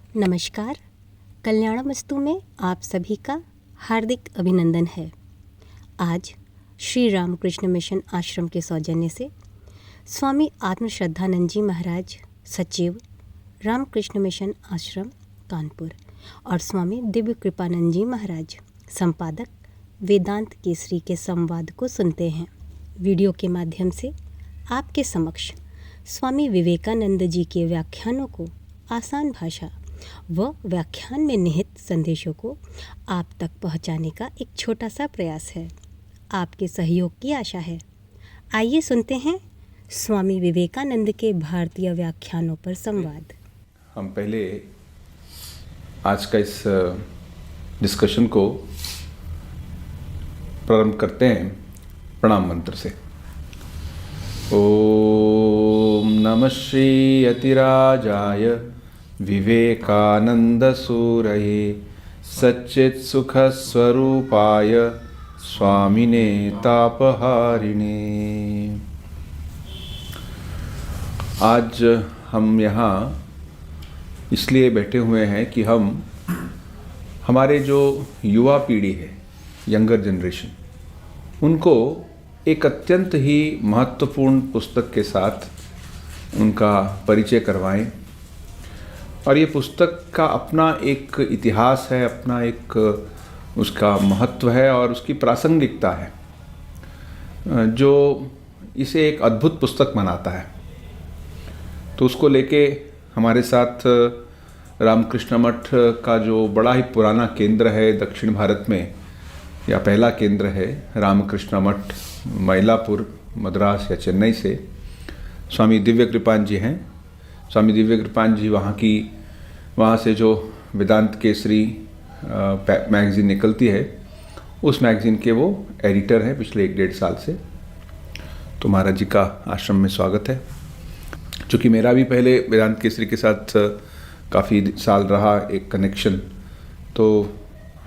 नमस्कार। कल्याणमस्तु में आप सभी का हार्दिक अभिनंदन है। आज श्री रामकृष्ण मिशन आश्रम के सौजन्य से स्वामी आत्मश्रद्धानंद जी महाराज सचिव रामकृष्ण मिशन आश्रम कानपुर और स्वामी दिव्य कृपानंद जी महाराज संपादक वेदांत केसरी के संवाद को सुनते हैं। वीडियो के माध्यम से आपके समक्ष स्वामी विवेकानंद जी के व्याख्यानों को आसान भाषा व व्याख्यान में निहित संदेशों को आप तक पहुंचाने का एक छोटा सा प्रयास है। आपके सहयोग की आशा है। आइए सुनते हैं स्वामी विवेकानंद के भारतीय व्याख्यानों पर संवाद। हम पहले आज का इस डिस्कशन को प्रारंभ करते हैं प्रणाम मंत्र से। ओम नमः श्री अतिराजाय विवेकानंद सूरये सच्चित् सुख स्वरूपाय स्वामिने तापहारिणे। आज हम यहाँ इसलिए बैठे हुए हैं कि हम हमारे जो युवा पीढ़ी है, यंगर जनरेशन, उनको एक अत्यंत ही महत्वपूर्ण पुस्तक के साथ उनका परिचय करवाएं। और ये पुस्तक का अपना एक इतिहास है, अपना एक उसका महत्व है और उसकी प्रासंगिकता है जो इसे एक अद्भुत पुस्तक बनाता है। तो उसको लेके हमारे साथ रामकृष्ण मठ का जो बड़ा ही पुराना केंद्र है दक्षिण भारत में, या पहला केंद्र है रामकृष्ण मठ, मयलापुर, मद्रास या चेन्नई से स्वामी दिव्य कृपान जी हैं। स्वामी दिव्य कृपान जी वहाँ से जो वेदांत केसरी मैगज़ीन निकलती है, उस मैगज़ीन के वो एडिटर हैं पिछले 1-1.5 साल से। तो महाराज जी का आश्रम में स्वागत है। चूँकि मेरा भी पहले वेदांत केसरी के साथ काफ़ी साल रहा एक कनेक्शन, तो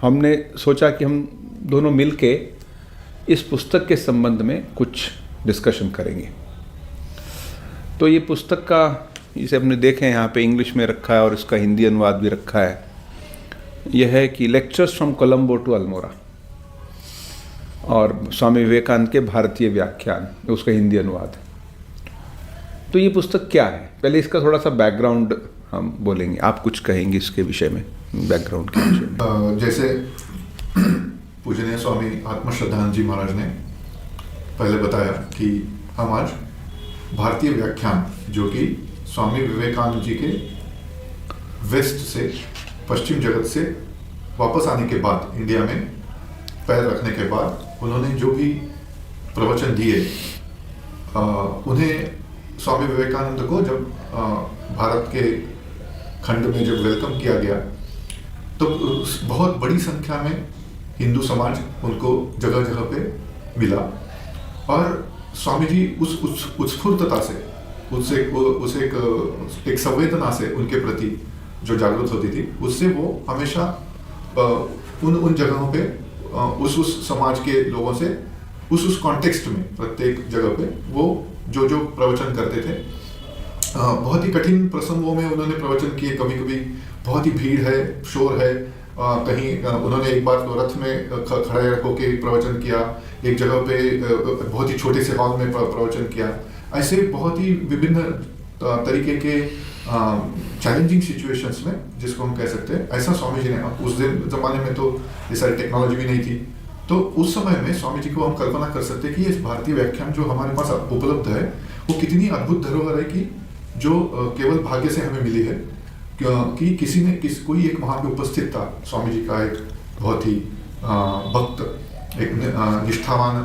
हमने सोचा कि हम दोनों मिलके इस पुस्तक के संबंध में कुछ डिस्कशन करेंगे। तो ये पुस्तक का, इसे हमने देखें यहाँ पे इंग्लिश में रखा है और इसका हिंदी अनुवाद भी रखा है। यह है कि lectures from Colombo to Almora, और स्वामी विवेकानंद के भारतीय व्याख्यान, उसका हिंदी अनुवाद है। तो ये पुस्तक क्या है, पहले इसका थोड़ा सा बैकग्राउंड हम बोलेंगे। आप कुछ कहेंगे इसके विषय में, बैकग्राउंड के विषय में? जैसे पूजनीय स्वामी आत्मश्रद्धानंद जी महाराज ने पहले बताया कि हम आज भारतीय व्याख्यान, जो कि स्वामी विवेकानंद जी के वेस्ट से, पश्चिम जगत से वापस आने के बाद, इंडिया में पैर रखने के बाद उन्होंने जो भी प्रवचन दिए, उन्हें स्वामी विवेकानंद को जब भारत के खंड में जब वेलकम किया गया, तो बहुत बड़ी संख्या में हिंदू समाज उनको जगह जगह पे मिला। और स्वामी जी उस उत्स्फूर्तता से, उस एक संवेदना से उनके प्रति जो जागृत होती थी, उससे वो हमेशा उन जगहों पे उस समाज के लोगों से उस कॉन्टेक्स्ट में, प्रत्येक जगह पे वो जो प्रवचन करते थे, बहुत ही कठिन प्रसंगों में उन्होंने प्रवचन किए। कभी कभी बहुत ही भीड़ है, शोर है, कहीं उन्होंने एक बार तो रथ में खड़े होकर प्रवचन किया, एक जगह पे बहुत ही छोटे से हॉल में प्रवचन किया। ऐसे बहुत ही विभिन्न तरीके के चैलेंजिंग सिचुएशंस में, जिसको हम कह सकते हैं, ऐसा स्वामी जी ने, उस जमाने में तो ये सारी टेक्नोलॉजी भी नहीं थी, तो उस समय में स्वामी जी को हम कल्पना कर सकते हैं कि ये भारतीय व्याख्यान जो हमारे पास उपलब्ध है, वो कितनी अद्भुत धरोहर है कि जो केवल भाग्य से हमें मिली है कि कोई एक वहाँ पे उपस्थित था, स्वामी जी का एक बहुत ही भक्त, एक निष्ठावान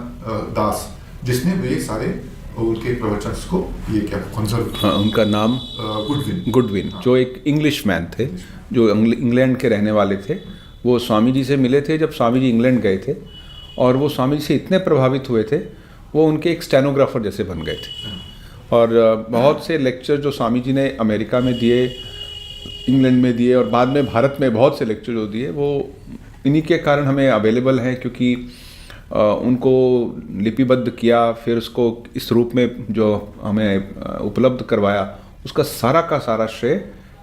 दास, जिसने वे सारे उनके प्रवचन को ये क्या कंजर्व। उनका नाम गुडविन, जो एक इंग्लिश मैन थे, जो इंग्लैंड के रहने वाले थे। वो स्वामी जी से मिले थे जब स्वामी जी इंग्लैंड गए थे, और वो स्वामी जी से इतने प्रभावित हुए थे, वो उनके एक स्टेनोग्राफर जैसे बन गए थे। और बहुत से लेक्चर जो स्वामी जी ने अमेरिका में दिए, इंग्लैंड में दिए, और बाद में भारत में बहुत से लेक्चर जो दिए, वो इन्हीं के कारण हमें अवेलेबल हैं, क्योंकि उनको लिपिबद्ध किया, फिर उसको इस रूप में जो हमें उपलब्ध करवाया, उसका सारा का सारा श्रेय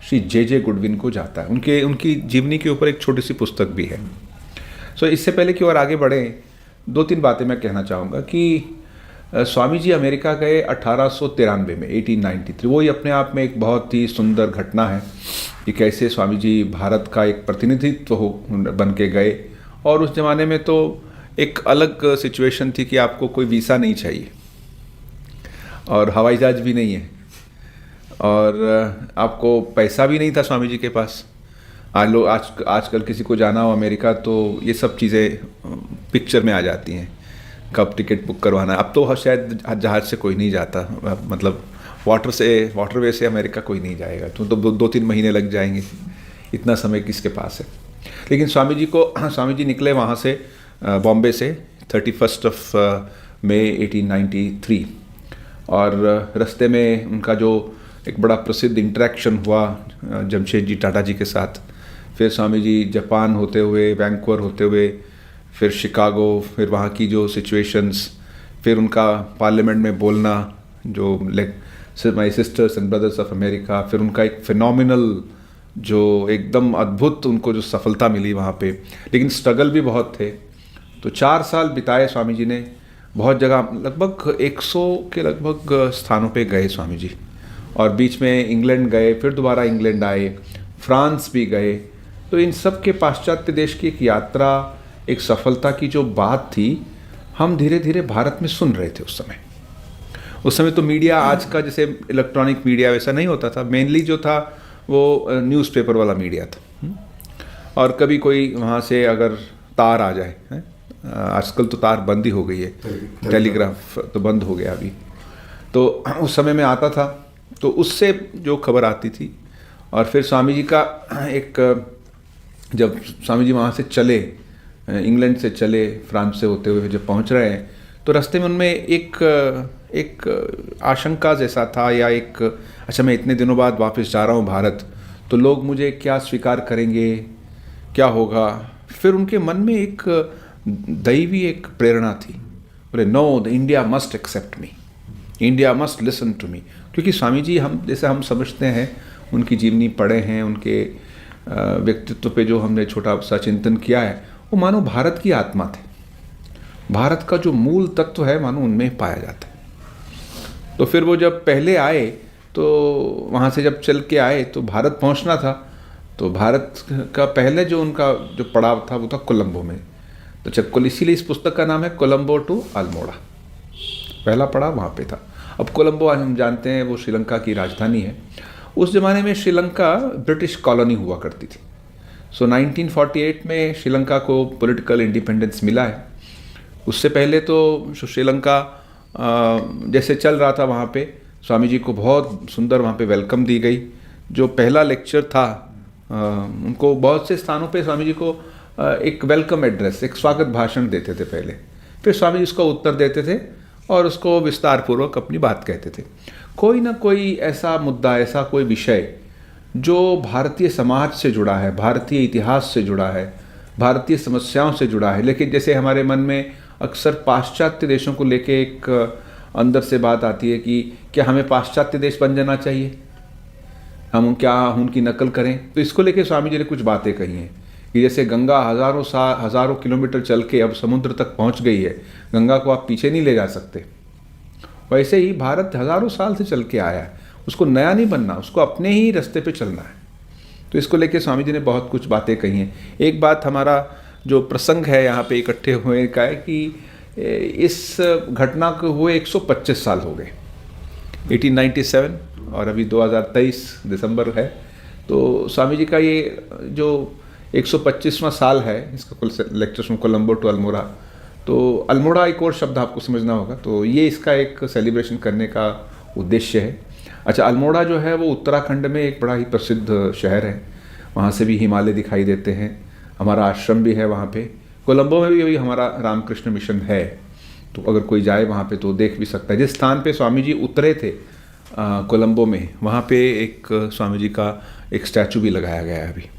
श्री जे गुडविन को जाता है। उनकी जीवनी के ऊपर एक छोटी सी पुस्तक भी है। सो इससे पहले कि और आगे बढ़ें, 2-3 बातें मैं कहना चाहूँगा कि स्वामी जी अमेरिका गए 1893 में, 1893। वो ही अपने आप में एक बहुत ही सुंदर घटना है कि कैसे स्वामी जी भारत का एक प्रतिनिधित्व बन के गए। और उस ज़माने में तो एक अलग सिचुएशन थी कि आपको कोई वीज़ा नहीं चाहिए और हवाई जहाज भी नहीं है और आपको पैसा भी नहीं था स्वामी जी के पास। आजकल किसी को जाना हो अमेरिका तो ये सब चीज़ें पिक्चर में आ जाती हैं, कब टिकट बुक करवाना है। अब तो शायद जहाज़ से कोई नहीं जाता, मतलब वाटरवे से अमेरिका कोई नहीं जाएगा, तो 2-3 महीने लग जाएंगे, इतना समय किसके पास है। लेकिन स्वामी जी निकले वहाँ से बॉम्बे से 31 मई 1893 और रास्ते में उनका जो एक बड़ा प्रसिद्ध इंटरेक्शन हुआ जमशेदजी टाटा जी के साथ। फिर स्वामी जी जापान होते हुए, वैंकूवर होते हुए, फिर शिकागो, फिर वहाँ की जो सिचुएशंस, फिर उनका पार्लियामेंट में बोलना, जो my sister's and brothers of America, फिर उनका एक फिनोमिनल जो एकदम अद्भुत उनको जो सफलता मिली वहाँ पे। लेकिन स्ट्रगल भी बहुत थे। तो 4 साल बिताए स्वामी जी ने, बहुत जगह, लगभग 100 के लगभग स्थानों पे गए स्वामी जी। और बीच में इंग्लैंड गए, फिर दोबारा इंग्लैंड आए, फ्रांस भी गए। तो इन सब के पाश्चात्य देश की एक यात्रा, एक सफलता की जो बात थी, हम धीरे धीरे भारत में सुन रहे थे उस समय तो मीडिया आज का जैसे इलेक्ट्रॉनिक मीडिया वैसा नहीं होता था। मेनली जो था वो न्यूज़पेपर वाला मीडिया था। और कभी कोई वहाँ से अगर तार आ जाए, आजकल तो तार बंद ही हो गई है, टेलीग्राफ तो बंद हो गया अभी, तो उस समय में आता था, तो उससे जो खबर आती थी। और फिर स्वामी जी का जब स्वामी जी वहाँ से चले, इंग्लैंड से चले, फ्रांस से होते हुए जब पहुँच रहे हैं, तो रास्ते में उनमें एक आशंका जैसा था, या अच्छा मैं इतने दिनों बाद वापस जा रहा हूँ भारत, तो लोग मुझे क्या स्वीकार करेंगे, क्या होगा। फिर उनके मन में एक दैवी एक प्रेरणा थी, बोले no, the India must accept me, India must listen to me. क्योंकि स्वामी जी हम समझते हैं, उनकी जीवनी पढ़े हैं, उनके व्यक्तित्व पे जो हमने छोटा सा चिंतन किया है, वो मानो भारत की आत्मा थे। भारत का जो मूल तत्व है मानो उनमें पाया जाता है। तो फिर वो जब पहले आए, तो वहाँ से जब चल के आए तो भारत पहुँचना था, तो भारत का पहले जो उनका जो पड़ाव था वो था कोलंबो में। तो इसीलिए इस पुस्तक का नाम है कोलंबो टू अल्मोड़ा, पहला पड़ाव वहाँ पे था। अब कोलंबो आज हम जानते हैं वो श्रीलंका की राजधानी है। उस ज़माने में श्रीलंका ब्रिटिश कॉलोनी हुआ करती थी। 1948 में श्रीलंका को पॉलिटिकल इंडिपेंडेंस मिला है। उससे पहले तो श्रीलंका जैसे चल रहा था, वहाँ पे स्वामी जी को बहुत सुंदर वहाँ पे वेलकम दी गई। जो पहला लेक्चर था, उनको बहुत से स्थानों पे स्वामी जी को एक वेलकम एड्रेस, एक स्वागत भाषण देते थे पहले, फिर स्वामी जी उसका उत्तर देते थे और उसको विस्तार पूर्वक अपनी बात कहते थे। कोई ना कोई ऐसा मुद्दा, ऐसा कोई विषय जो भारतीय समाज से जुड़ा है, भारतीय इतिहास से जुड़ा है, भारतीय समस्याओं से जुड़ा है। लेकिन जैसे हमारे मन में अक्सर पाश्चात्य देशों को लेके एक अंदर से बात आती है कि क्या हमें पाश्चात्य देश बन जाना चाहिए, हम क्या उनकी नकल करें। तो इसको लेके स्वामी जी ने कुछ बातें कही हैं कि जैसे गंगा हज़ारों किलोमीटर चल के अब समुद्र तक पहुंच गई है, गंगा को आप पीछे नहीं ले जा सकते। वैसे ही भारत हज़ारों साल से चल के आया है, उसको नया नहीं बनना, उसको अपने ही रास्ते पे चलना है। तो इसको लेके स्वामी जी ने बहुत कुछ बातें कही हैं। एक बात हमारा जो प्रसंग है यहाँ पे इकट्ठे हुए का है कि इस घटना को हुए 125 साल हो गए, 1897 और अभी 2023 दिसंबर है। तो स्वामी जी का ये जो 125वां साल है, इसका कुल lectures from Colombo to Almora. तो अल्मोड़ा एक और शब्द आपको समझना होगा, तो ये इसका एक सेलिब्रेशन करने का उद्देश्य है। अच्छा, अल्मोड़ा जो है वो उत्तराखंड में एक बड़ा ही प्रसिद्ध शहर है, वहाँ से भी हिमालय दिखाई देते हैं, हमारा आश्रम भी है वहाँ पे। कोलंबो में भी हमारा रामकृष्ण मिशन है, तो अगर कोई जाए वहाँ पे तो देख भी सकता है। जिस स्थान पे स्वामी जी उतरे थे कोलंबो में, वहाँ पे एक स्वामी जी का एक स्टैचू भी लगाया गया है अभी।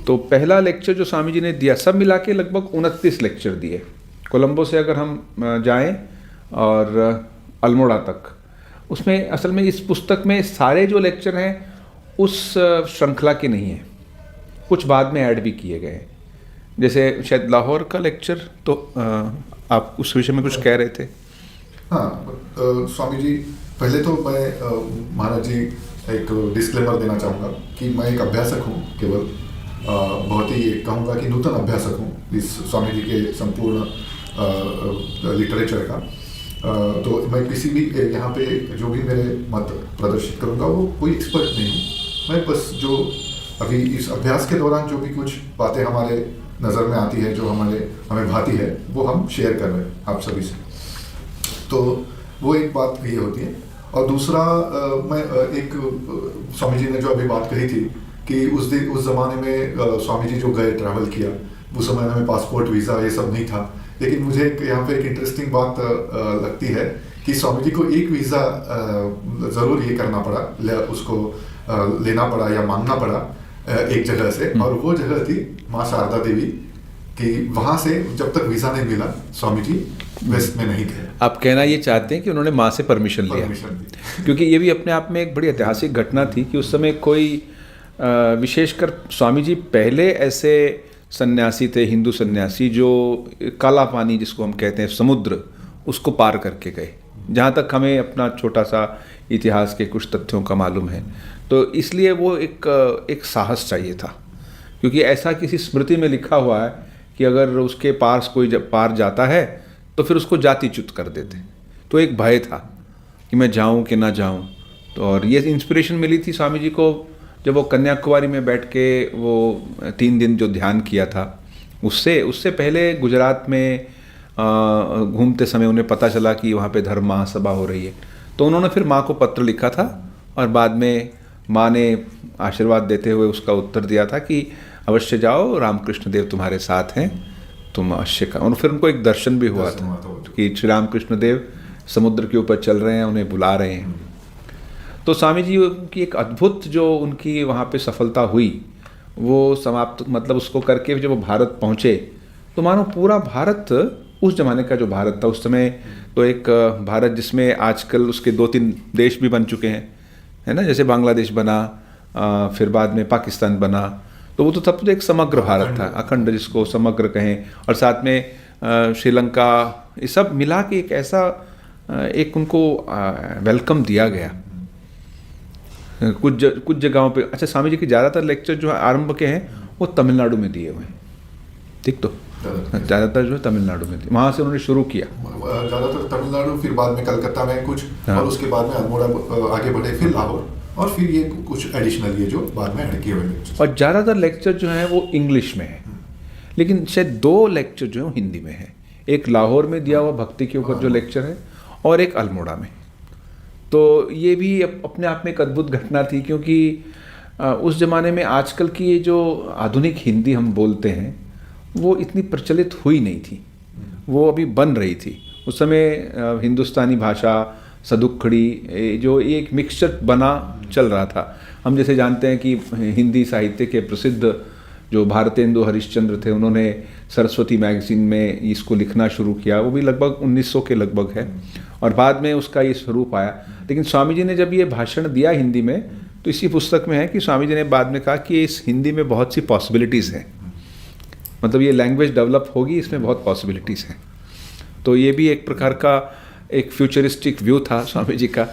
तो पहला लेक्चर जो स्वामी जी ने दिया, सब मिला के लगभग 29 लेक्चर दिए। कोलंबो से अगर हम जाएं और अल्मोड़ा तक, उसमें असल में इस पुस्तक में सारे जो लेक्चर हैं उस श्रृंखला के नहीं है, कुछ बाद में ऐड भी किए गए हैं। जैसे शायद लाहौर का लेक्चर, तो आप उस विषय में कुछ कह रहे थे। हाँ, स्वामी जी, पहले तो मैं महाराज जी एक डिस्क्लेमर देना चाहूँगा कि मैं एक अभ्यासक हूँ, केवल बहुत ही कहूँगा कि नूतन अभ्यासक हूँ इस स्वामी जी के संपूर्ण लिटरेचर का। तो मैं किसी भी यहाँ पे जो भी मेरे मत प्रदर्शित करूँगा वो कोई एक्सपर्ट नहीं हूँ। मैं बस जो अभी इस अभ्यास के दौरान जो भी कुछ बातें हमारे नज़र में आती है, जो हमें भाती है, वो हम शेयर कर रहे हैं आप सभी से। तो वो एक बात ये होती है। और दूसरा, मैं एक स्वामी जी ने जो अभी बात कही थी कि उस ज़माने में स्वामी जी जो गए, ट्रैवल किया, उस समय में पासपोर्ट, वीज़ा ये सब नहीं था। लेकिन मुझे यहाँ पे एक इंटरेस्टिंग बात लगती है कि स्वामी जी को एक वीज़ा ज़रूर ये करना पड़ा, उसको लेना पड़ा या मांगना पड़ा एक जगह से, और वो जगह थी माँ शारदा देवी कि वहाँ से जब तक वीज़ा नहीं मिला स्वामी जी वेस्ट में नहीं गए। आप कहना ये चाहते हैं कि उन्होंने माँ से परमिशन लिया, क्योंकि ये भी अपने आप में एक बड़ी ऐतिहासिक घटना थी कि उस समय कोई विशेषकर स्वामी जी पहले ऐसे सन्यासी थे, हिंदू सन्यासी, जो काला पानी जिसको हम कहते हैं समुद्र, उसको पार करके गए, जहाँ तक हमें अपना छोटा सा इतिहास के कुछ तथ्यों का मालूम है। तो इसलिए वो एक साहस चाहिए था, क्योंकि ऐसा किसी स्मृति में लिखा हुआ है कि अगर उसके पास कोई पार जाता है तो फिर उसको जातिच्युत कर देते। तो एक भय था कि मैं जाऊं कि ना जाऊं। तो और ये इंस्पिरेशन मिली थी स्वामी जी को जब वो कन्याकुमारी में बैठ के वो 3 दिन जो ध्यान किया था, उससे पहले गुजरात में घूमते समय उन्हें पता चला कि वहाँ पे धर्म महासभा हो रही है। तो उन्होंने फिर माँ को पत्र लिखा था और बाद में माँ ने आशीर्वाद देते हुए उसका उत्तर दिया था कि अवश्य जाओ, रामकृष्ण देव तुम्हारे साथ हैं, तुम अवश्य का। और फिर उनको एक दर्शन भी हुआ था कि श्री रामकृष्ण देव समुद्र के ऊपर चल रहे हैं, उन्हें बुला रहे हैं। तो स्वामी जी की एक अद्भुत जो उनकी वहाँ पे सफलता हुई, वो समाप्त मतलब उसको करके जब वो भारत पहुँचे तो मानो पूरा भारत, उस ज़माने का जो भारत था उस समय, तो एक भारत जिसमें आजकल उसके 2-3 देश भी बन चुके हैं, है ना, जैसे बांग्लादेश बना, फिर बाद में पाकिस्तान बना, तो वो तो तब तो एक समग्र भारत था, अखंड जिसको समग्र कहें, और साथ में श्रीलंका, ये सब मिला के एक ऐसा एक उनको वेलकम दिया गया कुछ जगहों पे। अच्छा, स्वामी जी के ज़्यादातर लेक्चर जो है आरंभ के हैं वो तमिलनाडु में दिए हुए हैं, ठीक, तो ज़्यादातर जो है तमिलनाडु में, वहाँ से उन्होंने शुरू किया, ज़्यादातर तमिलनाडु, फिर बाद में कलकत्ता में कुछ, और उसके बाद में अल्मोड़ा आगे बढ़े, फिर लाहौर, और फिर ये कुछ एडिशनल ये जो बाद में ऐड किए हुए लेक्चर। और ज़्यादातर लेक्चर जो हैं वो इंग्लिश में है, लेकिन शायद 2 लेक्चर जो है हिंदी में है। एक लाहौर में दिया हुआ भक्ति के ऊपर जो लेक्चर है, और एक अल्मोड़ा में। तो ये भी अपने आप में एक अद्भुत घटना थी, क्योंकि उस ज़माने में आजकल की ये जो आधुनिक हिंदी हम बोलते हैं वो इतनी प्रचलित हुई नहीं थी, वो अभी बन रही थी। उस समय हिंदुस्तानी भाषा, सदुक्खड़ी, जो एक मिक्सचर बना चल रहा था। हम जैसे जानते हैं कि हिंदी साहित्य के प्रसिद्ध जो भारतेंदु हरिश्चंद्र थे, उन्होंने सरस्वती मैगज़ीन में इसको लिखना शुरू किया, वो भी लगभग 1900 के लगभग है, और बाद में उसका ये स्वरूप आया। लेकिन स्वामी जी ने जब ये भाषण दिया हिंदी में, तो इसी पुस्तक में है कि स्वामी जी ने बाद में कहा कि इस हिंदी में बहुत सी पॉसिबिलिटीज़ हैं, मतलब ये लैंग्वेज डेवलप होगी, इसमें बहुत पॉसिबिलिटीज़ हैं। तो ये भी एक प्रकार का एक फ्यूचरिस्टिक व्यू था स्वामी जी का।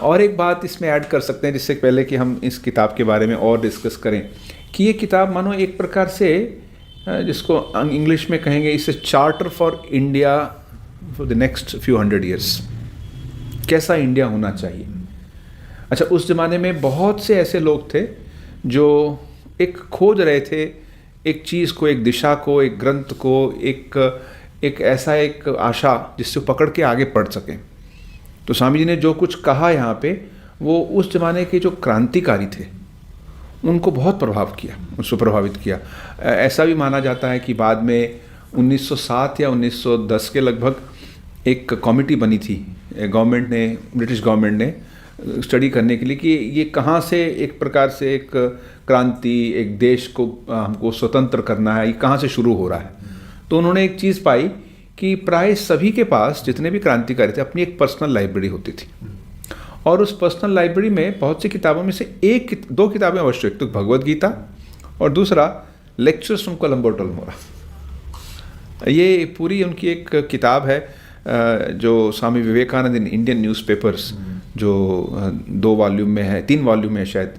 और एक बात इसमें ऐड कर सकते हैं, जिससे पहले कि हम इस किताब के बारे में और डिस्कस करें, कि ये किताब मानो एक प्रकार से, जिसको इंग्लिश में कहेंगे, इसे charter for India for the next few 100 years, कैसा इंडिया होना चाहिए। अच्छा, उस ज़माने में बहुत से ऐसे लोग थे जो एक खोज रहे थे एक चीज़ को, एक दिशा को, एक ग्रंथ को, एक ऐसा एक आशा जिससे पकड़ के आगे बढ़ सकें। तो स्वामी जी ने जो कुछ कहा यहाँ पे, वो उस ज़माने के जो क्रांतिकारी थे उनको बहुत उसको प्रभावित किया। ऐसा भी माना जाता है कि बाद में 1907 या 1910 के लगभग एक कमेटी बनी थी गवर्नमेंट ने, ब्रिटिश गवर्नमेंट ने, स्टडी करने के लिए कि ये कहाँ से एक प्रकार से एक क्रांति, एक देश को हमको स्वतंत्र करना है, ये कहाँ से शुरू हो रहा है। तो उन्होंने एक चीज़ पाई कि प्राय सभी के पास, जितने भी क्रांतिकारी थे, अपनी एक पर्सनल लाइब्रेरी होती थी, और उस पर्सनल लाइब्रेरी में बहुत सी किताबों में से दो किताबें अवश्य, एक तो भगवद गीता और दूसरा lectures from Colombo to Almora. ये पूरी उनकी एक किताब है जो Swami Vivekananda in Indian newspapers, जो 2 वॉल्यूम में है, 3 वॉल्यूम में है शायद,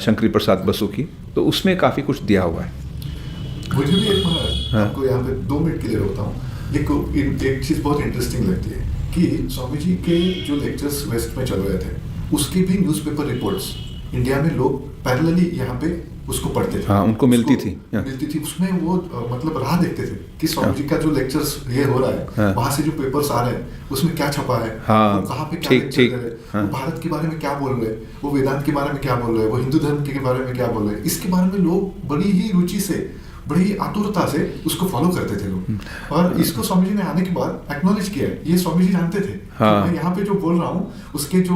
शंकरी प्रसाद बसु की, तो उसमें काफ़ी कुछ दिया हुआ है। मुझे भी एक बार आपको यहाँ पे 2 मिनट के लिए रोकता हूँ। एक चीज़ बहुत इंटरेस्टिंग लगती है कि स्वामी जी के जो लेक्चर्स वेस्ट में चल रहे थे, उसकी भी न्यूज़पेपर रिपोर्ट्स इंडिया में लोग पैरेलली यहाँ पे उसको पढ़ते थे। हाँ, उनको मिलती थी उसमें वो मतलब राह देखते थे कि स्वामी जी का जो लेक्चर्स ये हो रहा है, वहाँ से जो पेपर्स आ रहे हैं उसमें क्या छपा है, वो कहाँ पे क्या लेक्चर दे रहे, वो भारत के बारे में क्या बोल रहे, वो वेदांत के बारे में क्या बोल रहे, वो हिंदू धर्म के बारे में क्या बोल रहे, इसके बारे में लोग बड़ी ही रुचि से, बड़ी आतुरता से उसको फॉलो करते थे लोग। और इसको स्वामी जी ने आने के बाद एक्नॉलेज किया है, ये स्वामी जी जानते थे। हाँ। मैं यहाँ पे जो बोल रहा हूँ उसके जो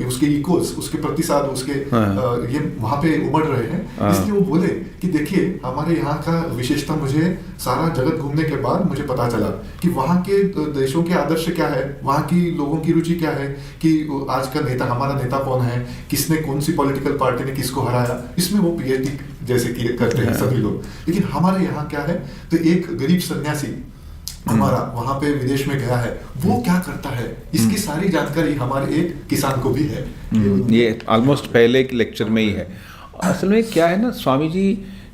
उसके इकोस, उसके प्रतिसाद, उसके ये वहाँ पे उमड़ रहे हैं, इसलिए वो बोले कि देखिए हमारे यहाँ का विशेषता मुझे सारा जगत घूमने के बाद मुझे पता चला कि वहाँ के देशों के आदर्श क्या है, वहाँ की लोगों की रुचि क्या है, कि आज का नेता, हमारा नेता कौन है, किसने कौन सी पॉलिटिकल पार्टी ने किसको हराया, इसमें वो पीएचडी जैसे करते हैं सभी लोग। लेकिन हमारे यहाँ क्या है, तो एक गरीब सन्यासी हमारा वहां पे विदेश में गया है, वो क्या करता है, इसकी सारी जानकारी हमारे एक किसान को भी है। ये ऑलमोस्ट पहले के लेक्चर में ही है। असल में क्या है ना, स्वामी जी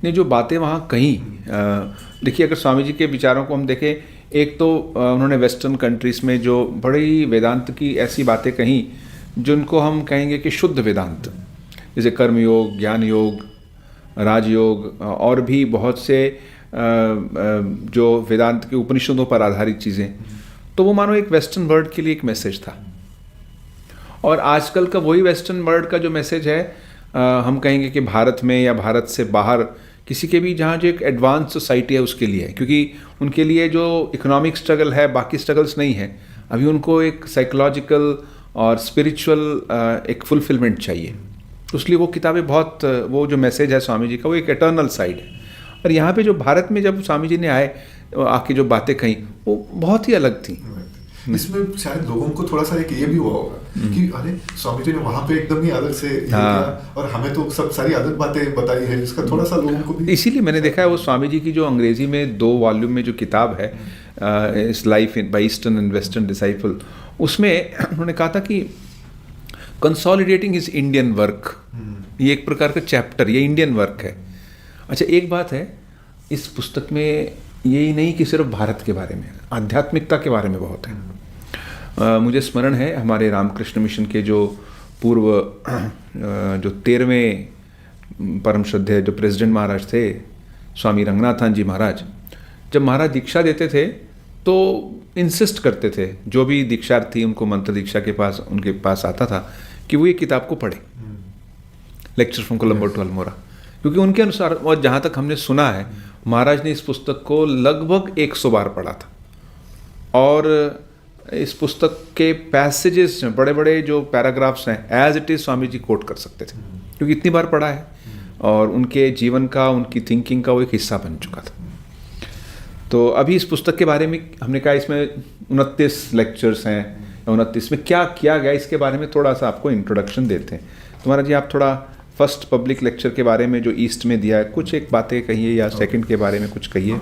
ने जो बातें वहाँ कही, देखिए अगर स्वामी जी के विचारों को हम देखें, एक तो उन्होंने वेस्टर्न कंट्रीज़ में जो बड़ी वेदांत की ऐसी बातें कही जिनको हम कहेंगे कि शुद्ध वेदांत, जैसे कर्मयोग, ज्ञान योग, राजयोग और भी बहुत से जो वेदांत के उपनिषदों पर आधारित चीज़ें, तो वो मानो एक वेस्टर्न वर्ल्ड के लिए एक मैसेज था। और आजकल का वही वेस्टर्न वर्ल्ड का जो मैसेज है, हम कहेंगे कि भारत में या भारत से बाहर किसी के भी जहाँ जो एक एडवांस सोसाइटी है उसके लिए है, क्योंकि उनके लिए जो इकोनॉमिक स्ट्रगल है बाकी स्ट्रगल्स नहीं है, अभी उनको एक साइकोलॉजिकल और स्पिरिचुअल एक फुलफिलमेंट चाहिए। तो इसलिए वो किताबें बहुत, वो जो मैसेज है स्वामी जी का, वो एक एटर्नल साइड है। और यहाँ पे जो भारत में जब स्वामी जी ने आके जो बातें कही, वो बहुत ही अलग थी। इसमें शायद लोगों को थोड़ा सा एक ये भी हुआ होगा कि अरे स्वामी जी ने वहाँ पे एकदम ही अलग से किया और हमें तो सब सारी अलग बातें बताई है, इसका थोड़ा सा लोगों को भी। इसीलिए मैंने देखा है वो स्वामी जी की जो अंग्रेजी में 2 वॉल्यूम में जो किताब है, इस life in by eastern and western disciple, उसमें उन्होंने कहा था कि कंसोलिडेटिंग हिज इंडियन वर्क, ये एक प्रकार का चैप्टर, ये इंडियन वर्क है। अच्छा, एक बात है इस पुस्तक में, यही नहीं कि सिर्फ भारत के बारे में, आध्यात्मिकता के बारे में बहुत है। मुझे स्मरण है हमारे रामकृष्ण मिशन के जो पूर्व जो 13वें परम श्रद्धेय जो प्रेसिडेंट महाराज थे, स्वामी रंगनाथन जी महाराज, जब महाराज दीक्षा देते थे तो इंसिस्ट करते थे, जो भी दीक्षार्थी उनको मंत्र दीक्षा के पास उनके पास आता था, कि वो ये किताब को पढ़े, lecture from Colombo to Almora, क्योंकि उनके अनुसार, और जहाँ तक हमने सुना है, महाराज ने इस पुस्तक को लगभग 100 बार पढ़ा था। और इस पुस्तक के पैसेजेस, बड़े बड़े जो पैराग्राफ्स हैं, as it is Swami ji quote कर सकते थे, क्योंकि इतनी बार पढ़ा है और उनके जीवन का, उनकी थिंकिंग का वो एक हिस्सा बन चुका था। तो अभी इस पुस्तक के बारे में हमने कहा, इसमें 29 लेक्चर्स हैं, 29 में क्या किया गया, इसके बारे में थोड़ा सा आपको इंट्रोडक्शन देते हैं। तुम्हारा जी, आप थोड़ा फर्स्ट पब्लिक लेक्चर के बारे में जो ईस्ट में दिया है, कुछ एक बातें कहिए, या सेकंड के बारे में कुछ कहिए।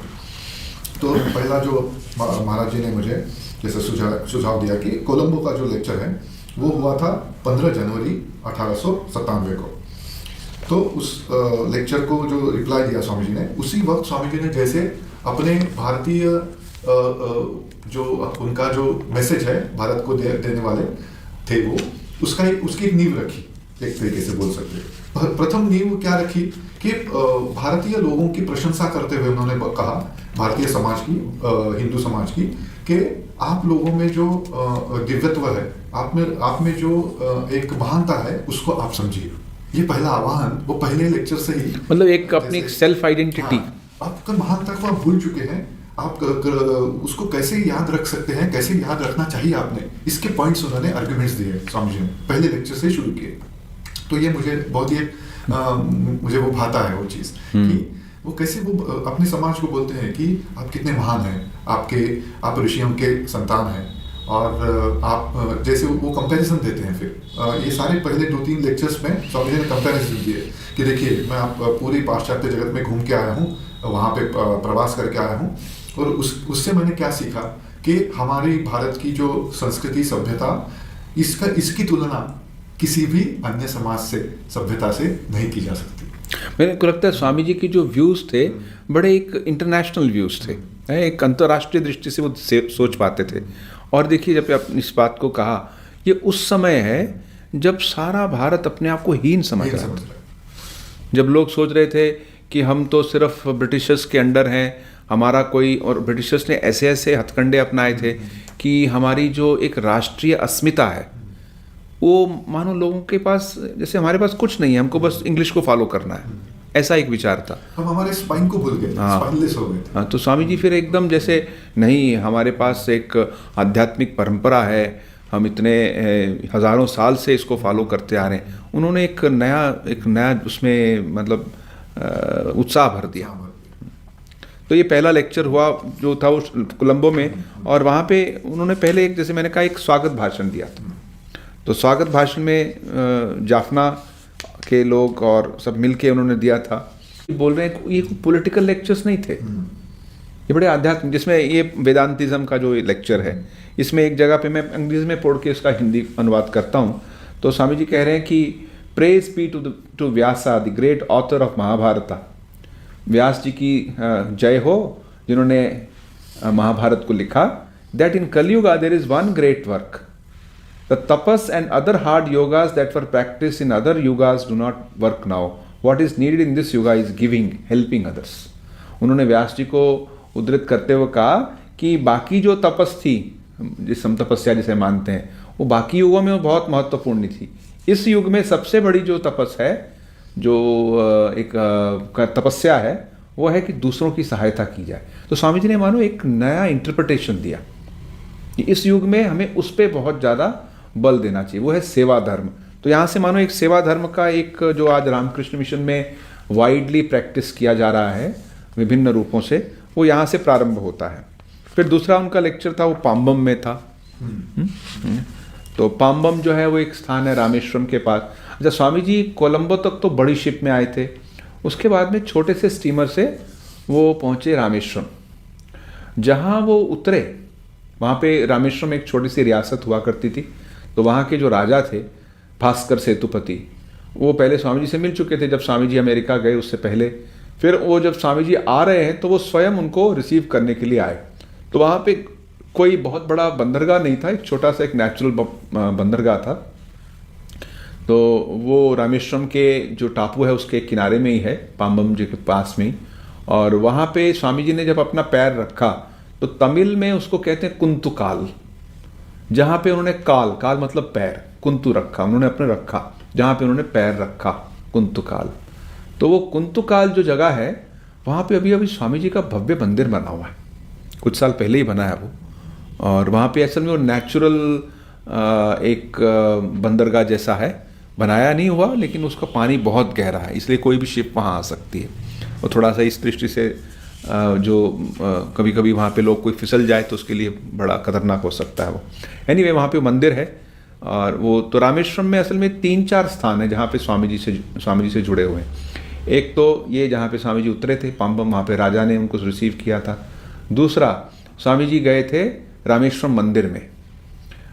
तो पहला जो महाराज जी ने मुझे जैसे सुझाव दिया कि कोलंबो का जो लेक्चर है वो हुआ था 15 जनवरी 1897 को। तो उस लेक्चर को जो रिप्लाई दिया स्वामी जी ने, उसी वक्त स्वामी जी ने जैसे अपने भारतीय जो उनका जो मैसेज है भारत को देने वाले थे, वो उसकी एक नींव रखी, एक तरीके से बोल सकते हैं। प्रथम नींव क्या रखी कि भारतीय लोगों की प्रशंसा करते हुए उन्होंने कहा, भारतीय समाज की, हिंदू समाज की, कि आप लोगों में जो दिव्यत्व है, आप में जो एक महानता है, उसको आप समझिए। ये पहला आह्वान वो पहले लेक्चर से ही, मतलब एक अपनी सेल्फ आइडेंटिटी, आपका महानता को आप भूल चुके हैं, आप उसको कैसे याद रख सकते हैं, कैसे याद रखना चाहिए आपने, इसके पॉइंट्स उन्होंने आर्ग्यूमेंट्स दिए स्वामी जी ने, पहले लेक्चर से शुरू किए। तो ये मुझे बहुत ही मुझे वो भाता है वो चीज़, कि वो कैसे वो अपने समाज को बोलते हैं कि आप कितने महान हैं, आप ऋषियों के संतान हैं, और आप जैसे वो कंपैरिजन देते हैं फिर ये सारे पहले 2-3 लेक्चर्स में स्वामी जी ने कंपैरिजन दिए कि देखिए मैं आप पूरी पाश्चात्य जगत में घूम के आया हूँ, वहाँ पे प्रवास करके आया हूँ, और उससे मैंने क्या सीखा कि हमारी भारत की जो संस्कृति सभ्यता इसकी तुलना किसी भी अन्य समाज से सभ्यता से नहीं की जा सकती। मेरे को लगता है स्वामी जी की जो व्यूज़ थे बड़े एक इंटरनेशनल व्यूज़ थे, एक अंतर्राष्ट्रीय दृष्टि से वो सोच पाते थे। और देखिए जब आपने इस बात को कहा, ये उस समय है जब सारा भारत अपने आप को हीन समझ रहा था, जब लोग सोच रहे थे कि हम तो सिर्फ ब्रिटिशर्स के अंडर हैं, हमारा कोई, और ब्रिटिशर्स ने ऐसे ऐसे हथकंडे अपनाए थे कि हमारी जो एक राष्ट्रीय अस्मिता है वो मानो लोगों के पास जैसे हमारे पास कुछ नहीं है, हमको बस इंग्लिश को फॉलो करना है, ऐसा एक विचार था। हम हमारे स्पाइन को भूल गए, स्पाइनलेस हो गए थे। हाँ, तो स्वामी जी फिर एकदम जैसे नहीं, हमारे पास एक आध्यात्मिक परंपरा है, हम इतने हजारों साल से इसको फॉलो करते आ रहे हैं। उन्होंने एक नया उसमें मतलब उत्साह भर दिया। तो ये पहला लेक्चर हुआ जो था वो कोलंबो में, और वहाँ पे उन्होंने पहले एक, जैसे मैंने कहा, एक स्वागत भाषण दिया था। तो स्वागत भाषण में जाफना के लोग और सब मिलके उन्होंने दिया था। बोल रहे हैं ये पॉलिटिकल लेक्चर्स नहीं थे, ये बड़े आध्यात्मिक, जिसमें ये वेदांतिज्म का जो लेक्चर है, इसमें एक जगह पे मैं अंग्रेजी में पढ़ के इसका हिंदी अनुवाद करता हूँ। तो स्वामी जी कह रहे हैं कि praise be to Vyasa the great author of Mahabharata. Vyas ji की जय हो जिन्होंने महाभारत को लिखा। That in Kaliyuga there is one great work, the tapas and other hard yogas that were practice in other yugas do not work now. What is needed in this yuga is giving, helping others. उन्होंने व्यास जी को उद्धृत करते हुए कहा कि बाकी जो तपस थी, जिस हम तपस्या जिसे मानते हैं, वो बाकी युगों में वो बहुत महत्वपूर्ण थी। इस युग में सबसे बड़ी जो तपस है, जो एक तपस्या है, वो है कि दूसरों की सहायता की जाए। तो स्वामी जी ने मानो एक नया इंटरप्रिटेशन दिया कि इस युग में हमें उस पर बहुत ज़्यादा बल देना चाहिए, वो है सेवा धर्म। तो यहाँ से मानो एक सेवा धर्म का एक जो आज रामकृष्ण मिशन में वाइडली प्रैक्टिस किया जा रहा है विभिन्न रूपों से, वो यहाँ से प्रारंभ होता है। फिर दूसरा उनका लेक्चर था वो पाम्बम में था। तो पाम्बम जो है वो एक स्थान है रामेश्वरम के पास। अच्छा, स्वामी जी कोलंबो तक तो बड़ी शिप में आए थे, उसके बाद में छोटे से स्टीमर से वो पहुँचे रामेश्वरम। जहाँ वो उतरे वहाँ पे, रामेश्वरम एक छोटी सी रियासत हुआ करती थी, तो वहाँ के जो राजा थे भास्कर सेतुपति, वो पहले स्वामी जी से मिल चुके थे जब स्वामी जी अमेरिका गए, उससे पहले। फिर वो जब स्वामी जी आ रहे हैं तो वो स्वयं उनको रिसीव करने के लिए आए। तो वहाँ पे कोई बहुत बड़ा बंदरगाह नहीं था, एक छोटा सा एक नेचुरल बंदरगाह था। तो वो रामेश्वरम के जो टापू है उसके किनारे में ही है, पाम्बम जी के पास में ही। और वहाँ पे स्वामी जी ने जब अपना पैर रखा तो तमिल में उसको कहते हैं कुंतुकाल, जहाँ पे उन्होंने काल मतलब पैर, कुंतु रखा, उन्होंने अपने रखा, जहाँ पे उन्होंने पैर रखा, कुंतुकाल। तो वो कुंतुकाल जो जगह है, वहाँ पे अभी अभी स्वामी जी का भव्य मंदिर बना हुआ है, कुछ साल पहले ही बना है वो। और वहाँ पे असल में वो नेचुरल एक बंदरगाह जैसा है, बनाया नहीं हुआ, लेकिन उसका पानी बहुत गहरा है, इसलिए कोई भी शिप वहाँ आ सकती है। और थोड़ा सा इस दृष्टि से जो कभी कभी वहाँ पे लोग कोई फिसल जाए तो उसके लिए बड़ा खतरनाक हो सकता है वो। एनीवे, वहाँ पे मंदिर है। और वो तो रामेश्वरम में असल में 3-4 स्थान है जहाँ पे स्वामी जी से जुड़े हुए हैं। एक तो ये जहाँ पे स्वामी जी उतरे थे पाम्बम, वहाँ पे राजा ने उनको रिसीव किया था। दूसरा, स्वामी जी गए थे रामेश्वरम मंदिर में।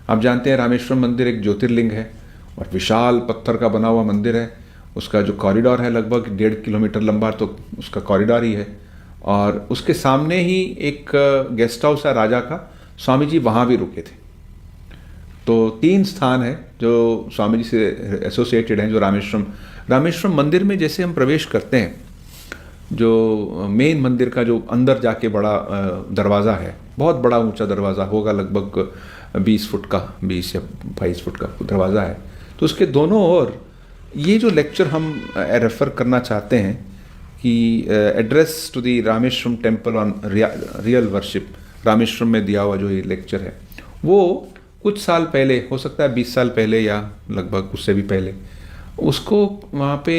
आप जानते हैं रामेश्वरम मंदिर एक ज्योतिर्लिंग है और विशाल पत्थर का बना हुआ मंदिर है। उसका जो कॉरिडोर है लगभग 1.5 किलोमीटर लंबा, तो उसका कॉरिडोर ही है। और उसके सामने ही एक गेस्ट हाउस है राजा का, स्वामी जी वहाँ भी रुके थे। तो 3 स्थान है जो स्वामी जी से एसोसिएटेड हैं, जो रामेश्वरम मंदिर में जैसे हम प्रवेश करते हैं, जो मेन मंदिर का जो अंदर जाके बड़ा दरवाज़ा है, बहुत बड़ा ऊंचा दरवाज़ा होगा, लगभग 20 फुट का, 20 या 22 फुट का दरवाज़ा है। तो उसके दोनों ओर ये जो लेक्चर हम रेफ़र करना चाहते हैं कि address to the Rameswaram temple on real worship, Rameswaram में दिया हुआ जो ये लेक्चर है, वो कुछ साल पहले, हो सकता है 20 साल पहले या लगभग उससे भी पहले, उसको वहाँ पे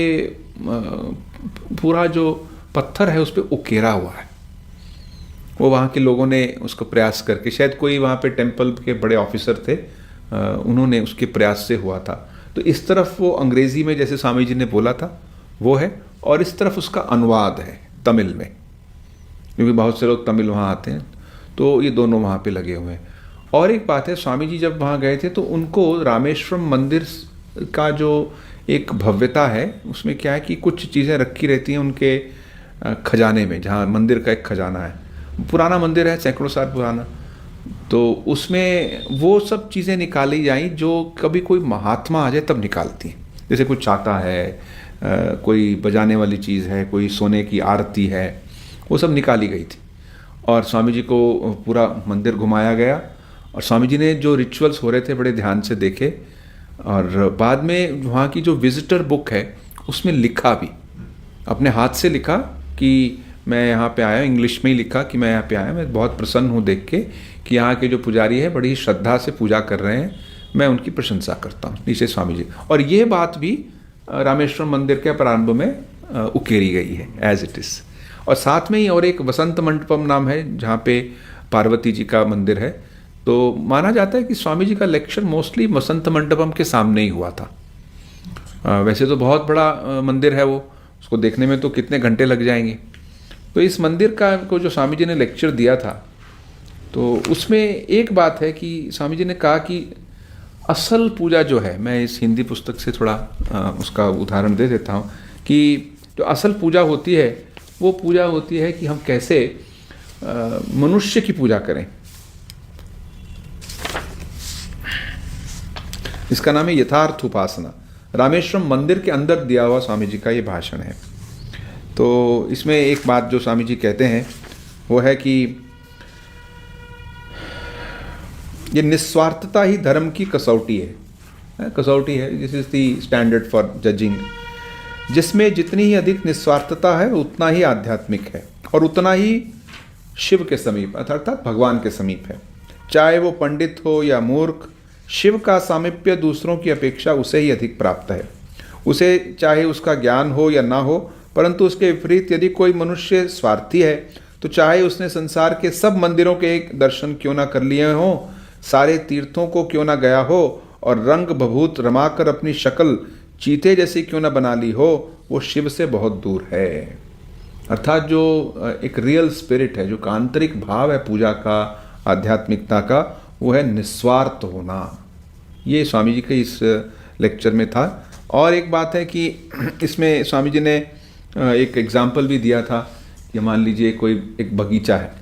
पूरा जो पत्थर है उस पर उकेरा हुआ है। वो वहाँ के लोगों ने उसको प्रयास करके, शायद कोई वहाँ पे टेम्पल के बड़े ऑफिसर थे, उन्होंने उसके प्रयास से हुआ था। तो इस तरफ वो अंग्रेज़ी में जैसे स्वामी जी ने बोला था वो है, और इस तरफ उसका अनुवाद है तमिल में, क्योंकि बहुत से लोग तमिल वहाँ आते हैं, तो ये दोनों वहाँ पे लगे हुए हैं। और एक बात है, स्वामी जी जब वहाँ गए थे तो उनको रामेश्वरम मंदिर का जो एक भव्यता है उसमें क्या है कि कुछ चीज़ें रखी रहती हैं उनके खजाने में, जहाँ मंदिर का एक खजाना है, पुराना मंदिर है, सैकड़ों साल पुराना, तो उसमें वो सब चीज़ें निकाली जाई जो कभी कोई महात्मा आ जाए तब निकालती हैं। जैसे कोई छाता है, कोई बजाने वाली चीज़ है, कोई सोने की आरती है, वो सब निकाली गई थी। और स्वामी जी को पूरा मंदिर घुमाया गया, और स्वामी जी ने जो रिचुअल्स हो रहे थे बड़े ध्यान से देखे, और बाद में वहाँ की जो विजिटर बुक है उसमें लिखा भी, अपने हाथ से लिखा कि मैं यहाँ पे आया, इंग्लिश में ही लिखा कि मैं यहाँ पे आया, मैं बहुत प्रसन्न हूँ देख के कि यहाँ के जो पुजारी है बड़ी श्रद्धा से पूजा कर रहे हैं, मैं उनकी प्रशंसा करता हूँ, नीचे स्वामी जी। और ये बात भी रामेश्वरम मंदिर के प्रारंभ में उकेरी गई है एज इट इज़। और साथ में ही और एक वसंत मंडपम नाम है जहाँ पे पार्वती जी का मंदिर है, तो माना जाता है कि स्वामी जी का लेक्चर मोस्टली वसंत मंडपम के सामने ही हुआ था। वैसे तो बहुत बड़ा मंदिर है वो, उसको देखने में तो कितने घंटे लग जाएंगे। तो इस मंदिर का को जो स्वामी जी ने लेक्चर दिया था, तो उसमें एक बात है कि स्वामी जी ने कहा कि असल पूजा जो है, मैं इस हिंदी पुस्तक से थोड़ा उसका उदाहरण दे देता हूँ कि जो असल पूजा होती है वो पूजा होती है कि हम कैसे मनुष्य की पूजा करें। इसका नाम है यथार्थ उपासना। रामेश्वरम मंदिर के अंदर दिया हुआ स्वामी जी का ये भाषण है। तो इसमें एक बात जो स्वामी जी कहते हैं वो है कि ये निस्वार्थता ही धर्म की कसौटी है, कसौटी है, this is the standard for judging. जिसमें जितनी ही अधिक निस्वार्थता है उतना ही आध्यात्मिक है और उतना ही शिव के समीप अर्थात भगवान के समीप है। चाहे वो पंडित हो या मूर्ख, शिव का सामीप्य दूसरों की अपेक्षा उसे ही अधिक प्राप्त है। उसे चाहे उसका ज्ञान हो या ना हो, परंतु उसके विपरीत यदि कोई मनुष्य स्वार्थी है तो चाहे उसने संसार के सब मंदिरों के एक दर्शन क्यों ना कर लिए हों, सारे तीर्थों को क्यों ना गया हो और रंग भभूत रमाकर अपनी शक्ल चीते जैसी क्यों ना बना ली हो, वो शिव से बहुत दूर है। अर्थात जो एक रियल स्पिरिट है, जो आंतरिक भाव है पूजा का, आध्यात्मिकता का, वो है निस्वार्थ होना। ये स्वामी जी के इस लेक्चर में था। और एक बात है कि इसमें स्वामी जी ने एक एग्जाम्पल भी दिया था कि मान लीजिए कोई एक बगीचा है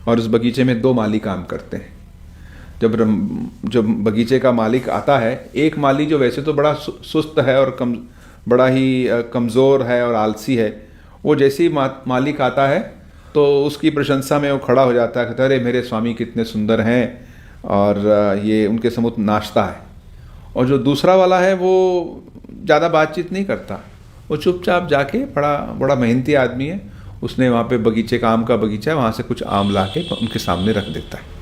और उस बगीचे में दो माली काम करते हैं। जब बगीचे का मालिक आता है, एक माली जो वैसे तो बड़ा सुस्त है और बड़ा ही कमज़ोर है और आलसी है, वो जैसे ही मालिक आता है तो उसकी प्रशंसा में वो खड़ा हो जाता है, कहता है अरे मेरे स्वामी कितने सुंदर हैं, और ये उनके समुख नाचता है। और जो दूसरा वाला है वो ज़्यादा बातचीत नहीं करता, वो चुपचाप जाके बड़ा मेहनती आदमी है, उसने वहाँ पे बगीचे का आम का बगीचा है, वहाँ से कुछ आम ला के उनके सामने रख देता है।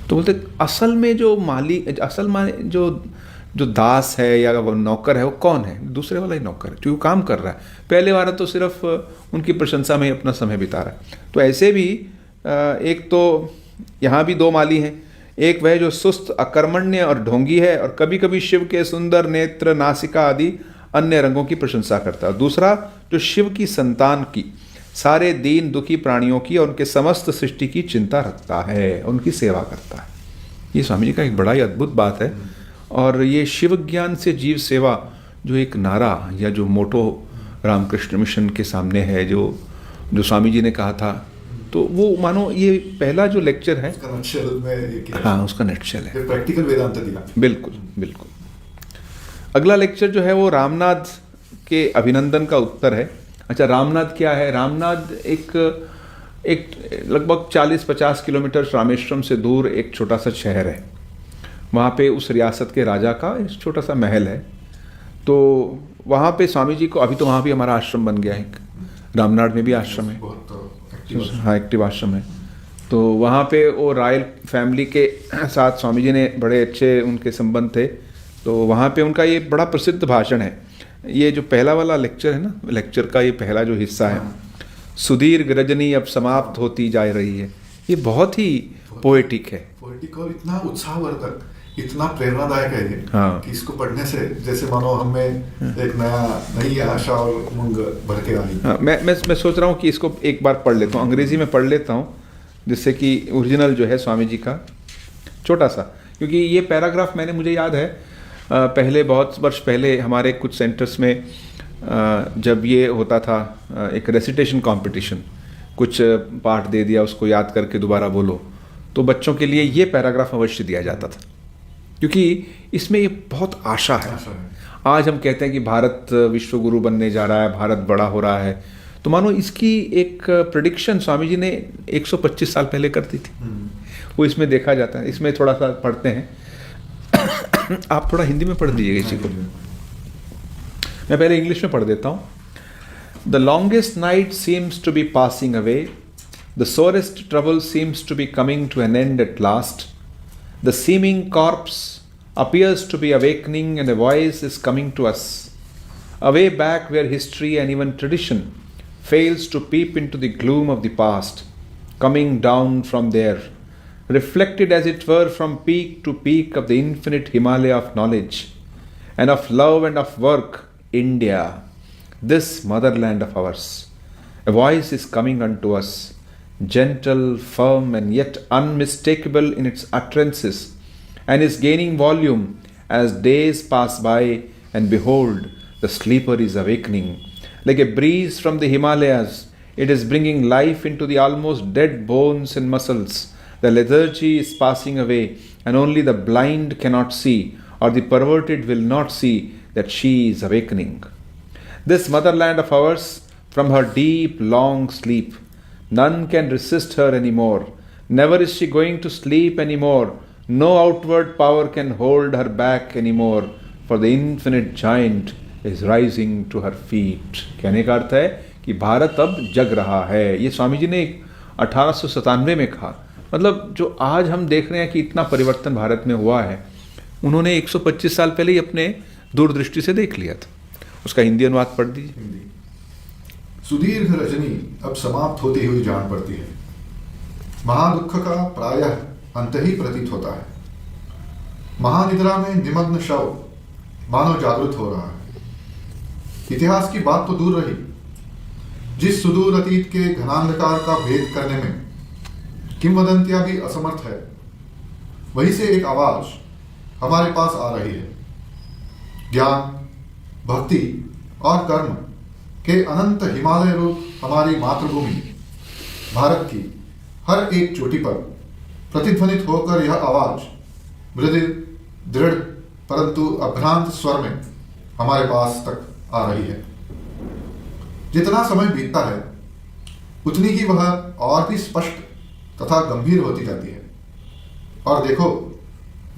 तो बोलते असल में जो जो दास है या वो नौकर है वो कौन है? दूसरे वाला ही नौकर है, क्योंकि काम कर रहा है। पहले वाला तो सिर्फ उनकी प्रशंसा में ही अपना समय बिता रहा है। तो ऐसे भी एक तो यहाँ भी दो माली हैं, एक वह जो सुस्त अकर्मण्य और ढोंगी है और कभी कभी शिव के सुंदर नेत्र, नासिका आदि अन्य रंगों की प्रशंसा करता है। दूसरा जो शिव की संतान की, सारे दीन दुखी प्राणियों की और उनके समस्त सृष्टि की चिंता रखता है, उनकी सेवा करता है। ये स्वामी जी का एक बड़ा ही अद्भुत बात है। और ये शिव ज्ञान से जीव सेवा जो एक नारा या जो मोटो रामकृष्ण मिशन के सामने है, जो स्वामी जी ने कहा था, तो वो मानो ये पहला जो लेक्चर है उसका नटशेल में ये किया। हाँ, उसका नटशेल है, प्रैक्टिकल वेदांत दिया। बिल्कुल बिल्कुल। अगला लेक्चर जो है वो रामनाद के अभिनंदन का उत्तर है। अच्छा, रामनाद क्या है? रामनाद एक लगभग 40-50 किलोमीटर रामेश्वरम से दूर एक छोटा सा शहर है। वहाँ पे उस रियासत के राजा का एक छोटा सा महल है। तो वहाँ पे स्वामी जी को, अभी तो वहाँ भी हमारा आश्रम बन गया है, रामनाड में भी आश्रम है, हाँ एक्टिव आश्रम है। तो वहाँ पे वो रॉयल फैमिली के साथ स्वामी जी ने बड़े अच्छे उनके संबंध थे। तो वहाँ पे उनका ये बड़ा प्रसिद्ध भाषण है। ये जो पहला वाला लेक्चर है ना, लेक्चर का ये पहला जो हिस्सा है, सुदीर्घ रजनी अब समाप्त होती जा रही है, ये बहुत ही पोएटिक है। पोएटिक और इतना उत्साहवर्धक, इतना प्रेरणादायक है ये, हाँ। कि इसको पढ़ने से जैसे मानो हमें एक नई आशा और उमंग भर के आई। हाँ, मैं सोच रहा हूँ कि इसको एक बार पढ़ लेता हूँ, अंग्रेजी में पढ़ लेता हूँ, जिससे कि ओरिजिनल जो है स्वामी जी का छोटा सा, क्योंकि ये पैराग्राफ मुझे याद है पहले, बहुत वर्ष पहले हमारे कुछ सेंटर्स में जब ये होता था एक रेसिटेशन कंपटीशन, कुछ पाठ दे दिया, उसको याद करके दोबारा बोलो, तो बच्चों के लिए ये पैराग्राफ अवश्य दिया जाता था, क्योंकि इसमें ये बहुत आशा है। आज हम कहते हैं कि भारत विश्व गुरु बनने जा रहा है, भारत बड़ा हो रहा है, तो मानो इसकी एक प्रेडिक्शन स्वामी जी ने 125 साल पहले कर दी थी, वो इसमें देखा जाता है। इसमें थोड़ा सा पढ़ते हैं, आप थोड़ा हिंदी में पढ़ दीजिएगा इसी को, मैं पहले इंग्लिश में पढ़ देता हूँ। The longest night seems to be passing away, the sorest trouble seems to be coming to an end at last, the seeming corpse appears to be awakening and a voice is coming to us, a way back where history and even tradition fails to peep into the gloom of the past, coming down from there, reflected as it were from peak to peak of the infinite Himalaya of knowledge and of love and of work, India, this motherland of ours. A voice is coming unto us, gentle, firm, and yet unmistakable in its utterances, and is gaining volume as days pass by, and behold, the sleeper is awakening. Like a breeze from the Himalayas, it is bringing life into the almost dead bones and muscles. The lethargy is passing away, and only the blind cannot see, or the perverted will not see that she is awakening. This motherland of ours, from her deep, long sleep, none can resist her anymore. Never is she going to sleep anymore. No outward power can hold her back anymore, for the infinite giant is rising to her feet. कहने का अर्थ है कि भारत अब जग रहा है। ये स्वामी जी ने 1897 में कहा। मतलब जो आज हम देख रहे हैं कि इतना परिवर्तन भारत में हुआ है, उन्होंने 125 साल पहले ही अपने दूरदृष्टि से देख लिया था। उसका हिंदी अनुवाद पढ़ दीजिए। सुदीर्घ रजनी अब समाप्त होती हुई जान पड़ती है। महादुख का प्रायः अंत ही प्रतीत होता है। महानिद्रा में निमग्न शव मानव जागृत हो रहा है। इतिहास की बात तो दूर रही, जिस सुदूर अतीत के घनांधकार का भेद करने में किंवदंतियां भी असमर्थ है, वहीं से एक आवाज हमारे पास आ रही है। ज्ञान, भक्ति और कर्म के अनंत हिमालय रूप हमारी मातृभूमि भारत की हर एक चोटी पर प्रतिध्वनित होकर यह आवाज मृदु, दृढ़ परंतु अभ्रांत स्वर में हमारे पास तक आ रही है। जितना समय बीतता है, उतनी ही वह और भी स्पष्ट तथा गंभीर होती जाती है। और देखो,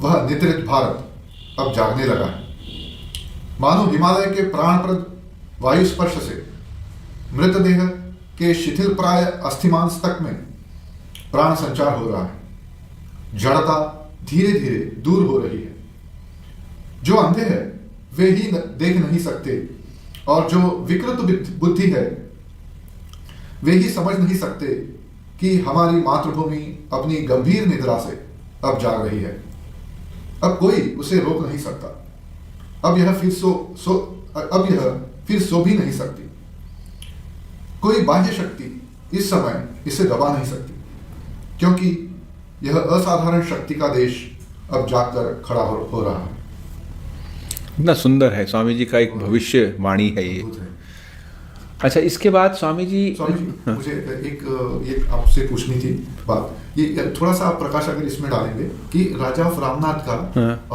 वह निद्रित भारत अब जागने लगा है। मानो हिमालय के प्राणप्रद वायु स्पर्श से मृतदेह के शिथिल प्राय अस्थिमांस तक में प्राण संचार हो रहा है। जड़ता धीरे धीरे दूर हो रही है। जो अंधे हैं वे ही देख नहीं सकते, और जो विकृत बुद्धि है वे ही समझ नहीं सकते कि हमारी मातृभूमि अपनी गंभीर निद्रा से अब जाग रही है। अब कोई उसे रोक नहीं सकता। अब यह फिर सो भी नहीं सकती। कोई बाह्य शक्ति इस समय इसे दबा नहीं सकती, क्योंकि यह असाधारण शक्ति का देश अब जागकर खड़ा हो रहा है। इतना सुंदर है स्वामी जी का एक भविष्यवाणी है ये। अच्छा, इसके बाद स्वामी जी मुझे एक आपसे पूछनी थी बात, ये थोड़ा सा आप प्रकाश अगर इसमें डालेंगे कि राजा ऑफ रामनाथ का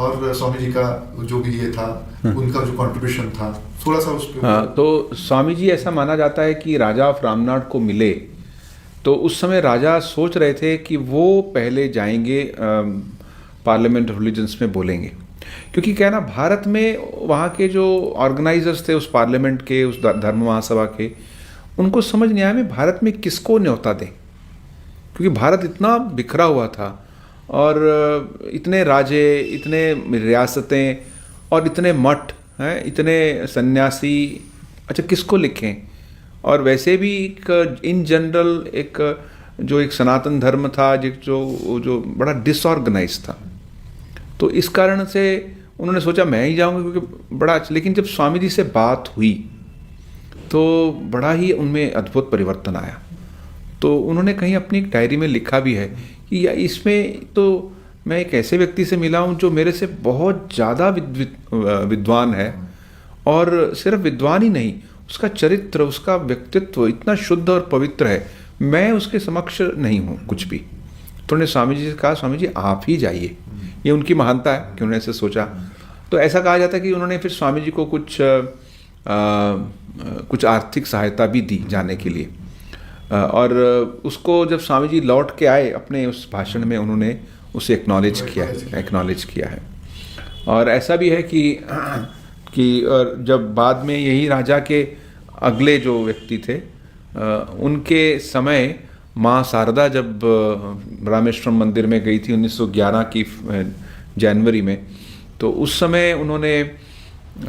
और स्वामी जी का जो भी ये था, उनका जो कंट्रीब्यूशन था, थोड़ा सा उस पर। हाँ, तो स्वामी जी ऐसा माना जाता है कि राजा ऑफ रामनाथ को मिले तो उस समय राजा सोच रहे थे कि वो पहले जाएंगे पार्लियामेंट ऑफ रिलीजन्स में बोलेंगे, क्योंकि क्या ना, भारत में वहाँ के जो ऑर्गेनाइजर्स थे उस पार्लियामेंट के, उस धर्म महासभा के, उनको समझ नहीं आया में भारत में किसको न्योता दें, क्योंकि भारत इतना बिखरा हुआ था और इतने राजे, इतने रियासतें और इतने मठ हैं, इतने सन्यासी। अच्छा, किसको लिखें? और वैसे भी एक इन जनरल एक जो एक सनातन धर्म था, जो जो बड़ा डिसऑर्गेनाइज था। तो इस कारण से उन्होंने सोचा मैं ही जाऊंगा, क्योंकि बड़ा अच्छा। लेकिन जब स्वामी जी से बात हुई तो बड़ा ही उनमें अद्भुत परिवर्तन आया। तो उन्होंने कहीं अपनी एक डायरी में लिखा भी है कि इसमें तो मैं एक ऐसे व्यक्ति से मिला हूँ जो मेरे से बहुत ज़्यादा विद्वान है, और सिर्फ विद्वान ही नहीं, उसका चरित्र, उसका व्यक्तित्व इतना शुद्ध और पवित्र है, मैं उसके समक्ष नहीं हूँ कुछ भी। तो उन्होंने स्वामी जी से कहा, स्वामी जी आप ही जाइए। ये उनकी महानता है कि उन्होंने ऐसे सोचा। तो ऐसा कहा जाता है कि उन्होंने फिर स्वामी जी को कुछ आर्थिक सहायता भी दी जाने के लिए। और उसको जब स्वामी जी लौट के आए अपने उस भाषण में, उन्होंने उसे एक्नॉलेज किया है। और ऐसा भी है कि जब बाद में यही राजा के अगले जो व्यक्ति थे, उनके समय माँ शारदा जब रामेश्वरम मंदिर में गई थी 1911 की जनवरी में, तो उस समय उन्होंने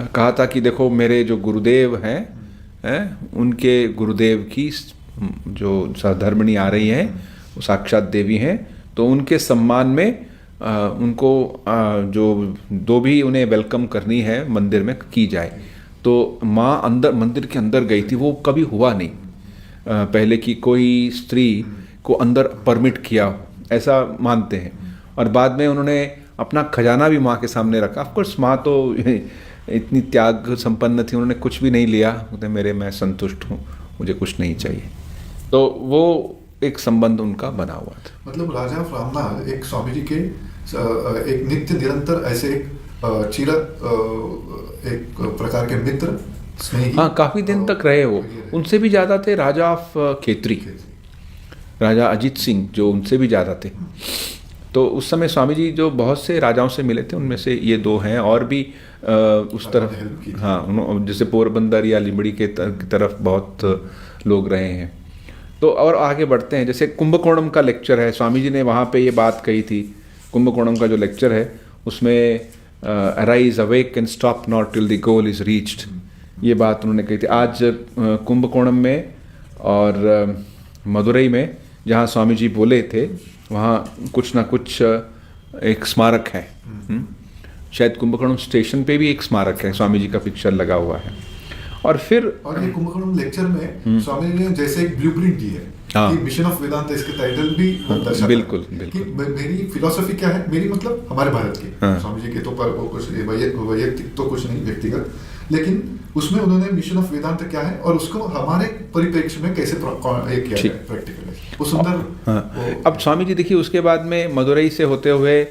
कहा था कि देखो मेरे जो गुरुदेव हैं उनके गुरुदेव की जो सहधर्मिणी आ रही हैं वो साक्षात देवी हैं, तो उनके सम्मान में उनको जो भी उन्हें वेलकम करनी है मंदिर में की जाए। तो माँ मंदिर के अंदर गई थी, वो कभी हुआ नहीं पहले कि कोई स्त्री को अंदर परमिट किया, ऐसा मानते हैं। और बाद में उन्होंने अपना खजाना भी माँ के सामने रखा। ऑफकोर्स माँ तो इतनी त्याग संपन्न थी, उन्होंने कुछ भी नहीं लिया, मैं संतुष्ट हूँ, मुझे कुछ नहीं चाहिए। तो वो एक संबंध उनका बना हुआ था। मतलब राजा रामनाथ एक स्वामी जी के एक नित्य निरंतर ऐसे एक प्रकार के मित्र, स्नेही, हाँ, काफी दिन तक रहे वो। उनसे भी ज्यादा थे राजा ऑफ खेतरी, राजा अजीत सिंह, जो उनसे भी ज्यादा थे। तो उस समय स्वामी जी जो बहुत से राजाओं से मिले थे, उनमें से ये दो हैं। और भी उस तरफ, हाँ, जैसे पोरबंदर या लिमड़ी के तरफ बहुत लोग रहे हैं। तो और आगे बढ़ते हैं, जैसे कुंभकोणम का लेक्चर है, स्वामी जी ने वहाँ पे ये बात कही थी। कुंभकोणम का जो लेक्चर है उसमें arise awake and stop not till the goal is reached, ये बात उन्होंने कही थी। आज कुंभकोणम में और मदुरई में जहाँ स्वामी जी बोले थे, वहाँ कुछ ना कुछ एक स्मारक है। शायद कुंभकोणम स्टेशन पे भी एक स्मारक है, स्वामी जी का पिक्चर लगा हुआ है। और ये कुंभकोणम लेक्चर में स्वामी जी ने जैसे एक ब्लूप्रिंट दी है कि मिशन ऑफ वेदांत, इसके टाइटल भी दर्शाता बिल्कुल है कि मेरी फिलॉसफी क्या है, मेरी मतलब हमारे भारत की, स्वामी जी के तो पर वो कुछ वैयक्तिक तो कुछ नहीं, व्यक्तिगत, लेकिन उसमें उन्होंने मिशन ऑफ वेदांत क्या है और उसको हमारे परिप्रेक्ष्य में कैसे किया है प्रैक्टिकली, वो सुंदर। अब स्वामी जी देखिए, उसके बाद में मदुरई से होते हुए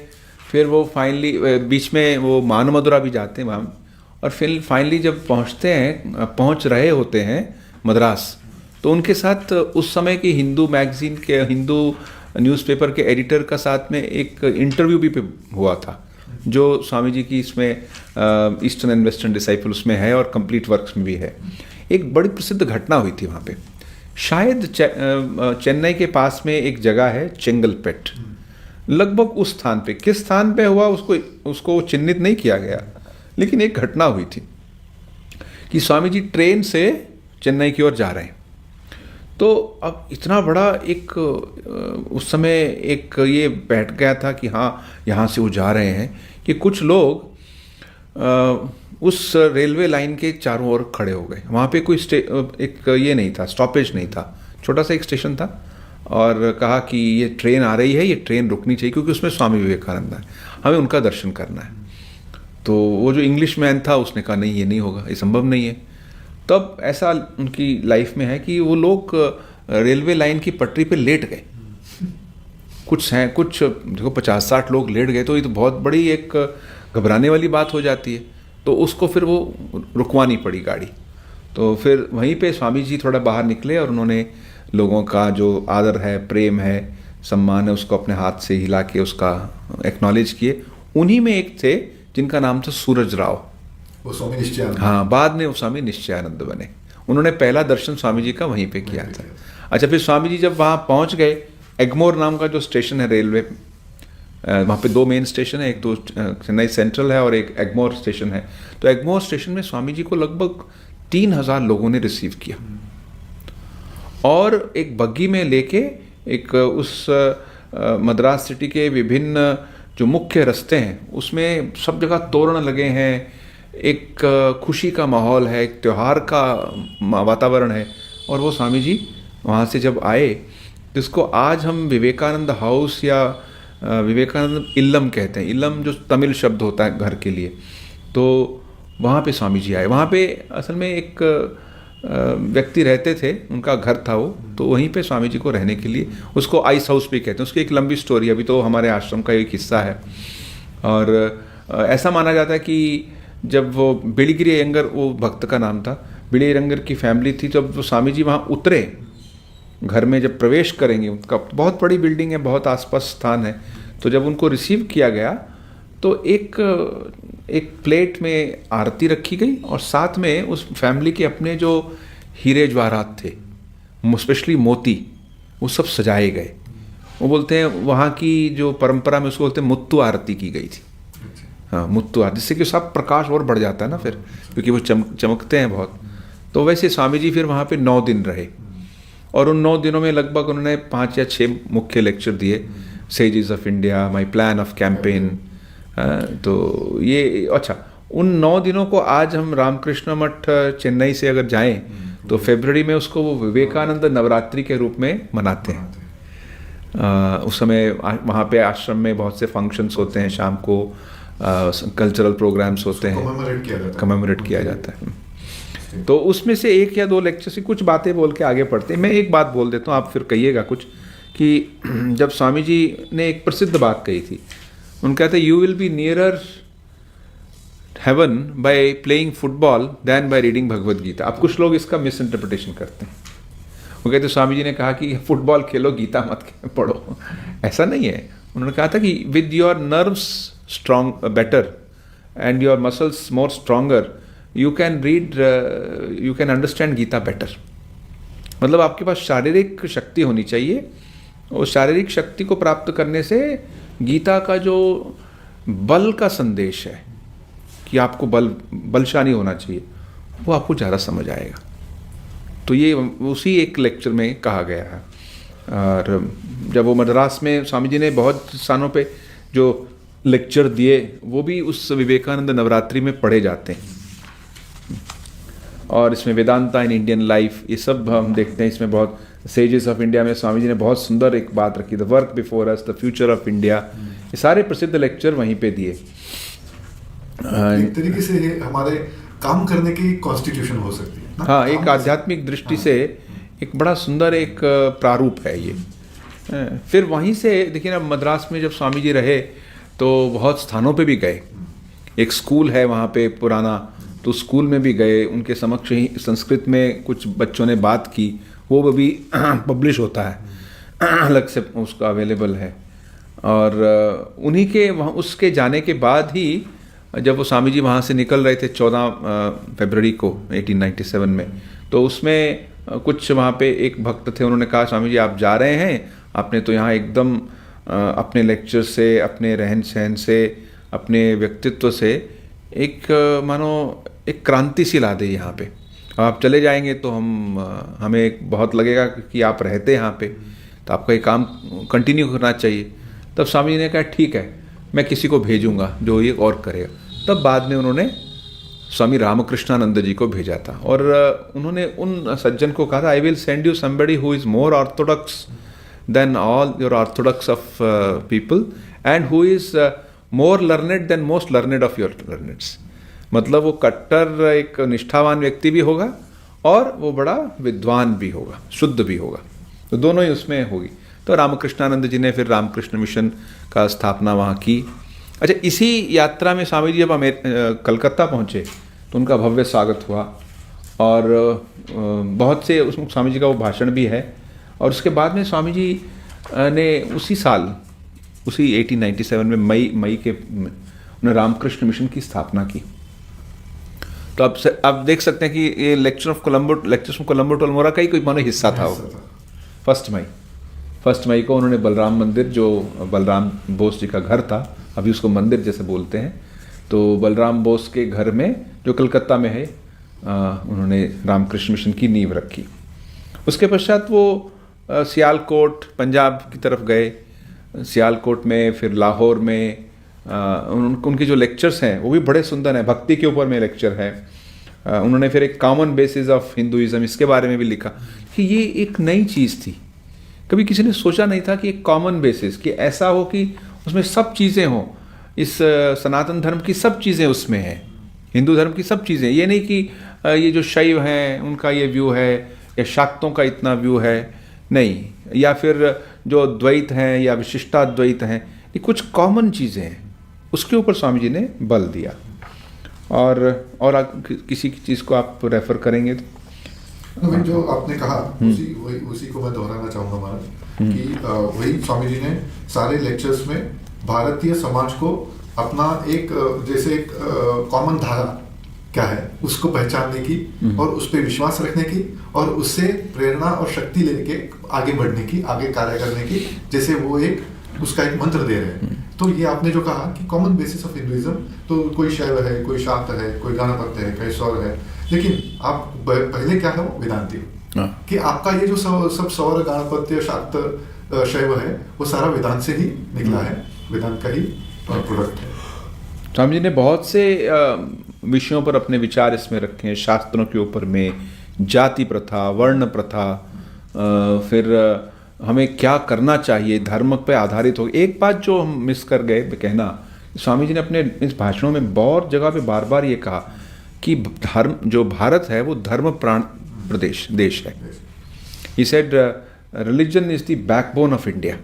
फिर वो फाइनली बीच में वो मानमधुरा भी जाते हैं वहाँ, और फिर फाइनली जब पहुँच रहे होते हैं मद्रास, तो उनके साथ उस समय की हिंदू मैगजीन के, हिंदू न्यूज़पेपर के एडिटर का साथ में एक इंटरव्यू भी हुआ था, जो स्वामी जी की इसमें ईस्टर्न एंड वेस्टर्न डिसाइपल उसमें है और कंप्लीट वर्क्स में भी है। एक बड़ी प्रसिद्ध घटना हुई थी वहाँ पे, शायद चेन्नई के पास में एक जगह है चेंगलपेट, लगभग उस स्थान पे, किस स्थान पे हुआ उसको चिन्हित नहीं किया गया, लेकिन एक घटना हुई थी कि स्वामी जी ट्रेन से चेन्नई की ओर जा रहे हैं। तो अब इतना बड़ा एक उस समय एक ये बैठ गया था कि हाँ यहाँ से वो जा रहे हैं, कि कुछ लोग उस रेलवे लाइन के चारों ओर खड़े हो गए। वहाँ पे कोई एक ये नहीं था, स्टॉपेज नहीं था, छोटा सा एक स्टेशन था, और कहा कि ये ट्रेन आ रही है, ये ट्रेन रुकनी चाहिए क्योंकि उसमें स्वामी विवेकानंद है, हमें उनका दर्शन करना है। तो वो जो इंग्लिश मैन था उसने कहा नहीं, ये नहीं होगा, ये संभव नहीं है। तब ऐसा उनकी लाइफ में है कि वो लोग रेलवे लाइन की पटरी पे लेट गए, कुछ देखो 50-60 लोग लेट गए, तो ये तो बहुत बड़ी एक घबराने वाली बात हो जाती है। तो उसको फिर वो रुकवानी पड़ी गाड़ी। तो फिर वहीं पे स्वामी जी थोड़ा बाहर निकले और उन्होंने लोगों का जो आदर है, प्रेम है, सम्मान है, उसको अपने हाथ से हिला के उसका एक्नॉलेज किए। उन्हीं में एक थे जिनका नाम था सूरज राव, वो स्वामी निश्चयानंद, हाँ, बाद में वो स्वामी निश्चयानंद बने। उन्होंने पहला दर्शन स्वामी जी का वहीं पे किया था। अच्छा, फिर स्वामी जी जब वहाँ पहुँच गए, एग्मोर नाम का जो स्टेशन है रेलवे, वहाँ पे 2 मेन स्टेशन है, एक तो चेन्नई सेंट्रल है और एक एग्मोर स्टेशन है। तो एग्मोर स्टेशन में स्वामी जी को लगभग 3000 लोगों ने रिसीव किया और एक बग्गी में लेके एक उस मद्रास सिटी के विभिन्न जो मुख्य रास्ते हैं उसमें सब जगह तोरण लगे हैं, एक खुशी का माहौल है, एक त्यौहार का वातावरण है। और वो स्वामी जी वहाँ से जब आए, जिसको आज हम विवेकानंद हाउस या विवेकानंद इल्लम कहते हैं, इल्लम जो तमिल शब्द होता है घर के लिए, तो वहाँ पे स्वामी जी आए। वहाँ पे असल में एक व्यक्ति रहते थे, उनका घर था वो, तो वहीं पे स्वामी जी को रहने के लिए, उसको आइस हाउस भी कहते हैं। उसकी एक लंबी स्टोरी, अभी तो हमारे आश्रम का एक हिस्सा है। और ऐसा माना जाता है कि जब वो बिಳಿगिरि अयंगर, वो भक्त का नाम था, बिಳಿगिरि अयंगर की फैमिली थी, जब वो स्वामी जी वहाँ उतरे, घर में जब प्रवेश करेंगे, उनका बहुत बड़ी बिल्डिंग है, बहुत आसपास स्थान है, तो जब उनको रिसीव किया गया तो एक प्लेट में आरती रखी गई और साथ में उस फैमिली के अपने जो हीरे जवाहरात थे, स्पेशली मोती, वो सब सजाए गए। वो बोलते हैं वहाँ की जो परंपरा में उसको बोलते हैं मुत्तु आरती की गई थी। हाँ, मुत्तु आरती, जिससे कि सब प्रकाश और बढ़ जाता है ना फिर, क्योंकि वो चमकते हैं बहुत। तो वैसे स्वामी जी फिर वहाँ पे 9 दिन रहे और उन 9 दिनों में लगभग उन्होंने 5 या 6 मुख्य लेक्चर दिए। Sages of India, my plan of campaign. तो ये अच्छा, उन 9 दिनों को आज हम रामकृष्ण मठ चेन्नई से अगर जाएं तो फरवरी में उसको वो विवेकानंद नवरात्रि के रूप में मनाते हैं। उस समय वहाँ पे आश्रम में बहुत से फंक्शंस होते हैं, शाम को कल्चरल प्रोग्राम्स होते हैं, कमेमोरेट किया जाता है। तो उसमें से 1 या 2 लेक्चर से कुछ बातें बोल के आगे बढ़ते हैं। मैं एक बात बोल देता हूँ, आप फिर कहिएगा कुछ, कि जब स्वामी जी ने एक प्रसिद्ध बात कही थी, उनका कहते you will be nearer heaven by playing football than by reading Bhagavad Gita. अब कुछ लोग इसका मिस इंटरप्रिटेशन करते हैं, वो कहते स्वामी जी ने कहा कि फुटबॉल खेलो, गीता मत पढ़ो। ऐसा नहीं है। उन्होंने कहा था कि with your nerves strong better and your muscles more stronger you can read, you can understand Gita better. मतलब आपके पास शारीरिक शक्ति होनी चाहिए, और शारीरिक शक्ति को प्राप्त करने से गीता का जो बल का संदेश है कि आपको बलशाली होना चाहिए, वो आपको ज़्यादा समझ आएगा। तो ये उसी एक लेक्चर में कहा गया है। और जब वो मद्रास में स्वामी जी ने बहुत स्थानों पे जो लेक्चर दिए, वो भी उस विवेकानंद नवरात्रि में पढ़े जाते हैं। और इसमें वेदांता इन इंडियन लाइफ, ये सब हम देखते हैं। इसमें बहुत सेजेस ऑफ इंडिया में स्वामी जी ने बहुत सुंदर एक बात रखी, the work before us, the future of India. ये सारे प्रसिद्ध लेक्चर वहीं पे दिए। एक तरीके से ये हमारे काम करने की कॉन्स्टिट्यूशन हो सकती है ना? हाँ, एक आध्यात्मिक दृष्टि से एक बड़ा सुंदर एक प्रारूप है ये। फिर वहीं से देखिए ना, मद्रास में जब स्वामी जी रहे तो बहुत स्थानों पे भी गए। एक स्कूल है वहाँ पे पुराना, तो स्कूल में भी गए, उनके समक्ष ही संस्कृत में कुछ बच्चों ने बात की, वो भी पब्लिश होता है, अलग से उसका अवेलेबल है। और उन्हीं के वहाँ उसके जाने के बाद ही जब वो स्वामी जी वहाँ से निकल रहे थे 14 फरवरी को 1897 में, तो उसमें कुछ वहाँ पे एक भक्त थे, उन्होंने कहा स्वामी जी आप जा रहे हैं, आपने तो यहाँ एकदम अपने लेक्चर से, अपने रहन सहन से, अपने व्यक्तित्व से एक मानो एक क्रांति सी ला दी यहाँ पे। आप चले जाएंगे तो हमें बहुत लगेगा कि आप रहते यहाँ पे, तो आपका ये काम कंटिन्यू करना चाहिए। तब स्वामी जी ने कहा ठीक है, मैं किसी को भेजूंगा जो ये और करेगा। तब बाद में उन्होंने स्वामी रामकृष्णानंद जी को भेजा था, और उन्होंने उन सज्जन को कहा था I will send you somebody who is more orthodox than all your orthodox of people and who is more learned than most learned of your learneds. मतलब वो कट्टर एक निष्ठावान व्यक्ति भी होगा और वो बड़ा विद्वान भी होगा, शुद्ध भी होगा, तो दोनों ही उसमें होगी। तो रामकृष्णानंद जी ने फिर रामकृष्ण मिशन का स्थापना वहाँ की। अच्छा, इसी यात्रा में स्वामी जी जब कलकत्ता पहुँचे तो उनका भव्य स्वागत हुआ, और बहुत से उसमें स्वामी जी का वो भाषण भी है। और उसके बाद में स्वामी जी ने उसी साल, उसी 1897 में मई के उन्होंने रामकृष्ण मिशन की स्थापना की। तो अब देख सकते हैं कि ये lectures of Colombo to Almora का ही कोई मानो हिस्सा था वो। 1 मई को उन्होंने बलराम मंदिर, जो बलराम बोस जी का घर था, अभी उसको मंदिर जैसे बोलते हैं, तो बलराम बोस के घर में जो कलकत्ता में है, उन्होंने रामकृष्ण मिशन की नींव रखी। उसके पश्चात वो सियालकोट पंजाब की तरफ गए, सियालकोट में, फिर लाहौर में उनके जो लेक्चर्स हैं वो भी बड़े सुंदर हैं। भक्ति के ऊपर में लेक्चर है। उन्होंने फिर एक कॉमन बेसिस ऑफ हिंदुइज्म इसके बारे में भी लिखा कि ये एक नई चीज़ थी, कभी किसी ने सोचा नहीं था कि एक कॉमन बेसिस, कि ऐसा हो कि उसमें सब चीज़ें हों। इस सनातन धर्म की सब चीज़ें उसमें हैं, हिंदू धर्म की सब चीज़ें। ये नहीं कि ये जो शैव हैं उनका ये व्यू है या शाक्तों का इतना व्यू है, नहीं, या फिर जो द्वैत हैं या विशिष्टाद्वैत हैं, ये कुछ कॉमन चीज़ें हैं। उसके ऊपर स्वामी जी ने बल दिया। और किसी की चीज़ को आप रेफर करेंगे तो वही जो आपने कहा उसी को मैं दोहराना चाहूँगा महाराज, कि वही स्वामी जी ने सारे लेक्चर्स में भारतीय समाज को अपना एक जैसे एक कॉमन धारा क्या है उसको पहचानने की और उस पर विश्वास रखने की और उससे प्रेरणा और शक्ति लेके आगे बढ़ने की, आगे कार्य करने की, जैसे वो एक उसका एक मंत्र दे रहे हैं। तो ये आपने जो कहा कि कॉमन बेसिस ऑफ हिंदुइज्म, तो कोई शैव है, कोई शाक्त है, कोई गणपत है, कोई सौर है, लेकिन आप पहले क्या है वो वेदांती कि आपका ये जो सब सौर गणपत्य शाक्त शैव है वो सारा वेदांत से ही निकला है, वेदांत का ही प्रोडक्ट है। स्वामी जी ने बहुत से विषयों पर अपने विचार इसमें रखे हैं, शास्त्रों के ऊपर में, जाति प्रथा, वर्ण प्रथा, फिर हमें क्या करना चाहिए, धर्म पे आधारित हो। एक बात जो हम मिस कर गए कहना, स्वामी जी ने अपने इस भाषणों में बहुत जगह पे बार बार ये कहा कि धर्म, जो भारत है वो धर्म प्राण प्रदेश देश है। He said religion is the backbone of India,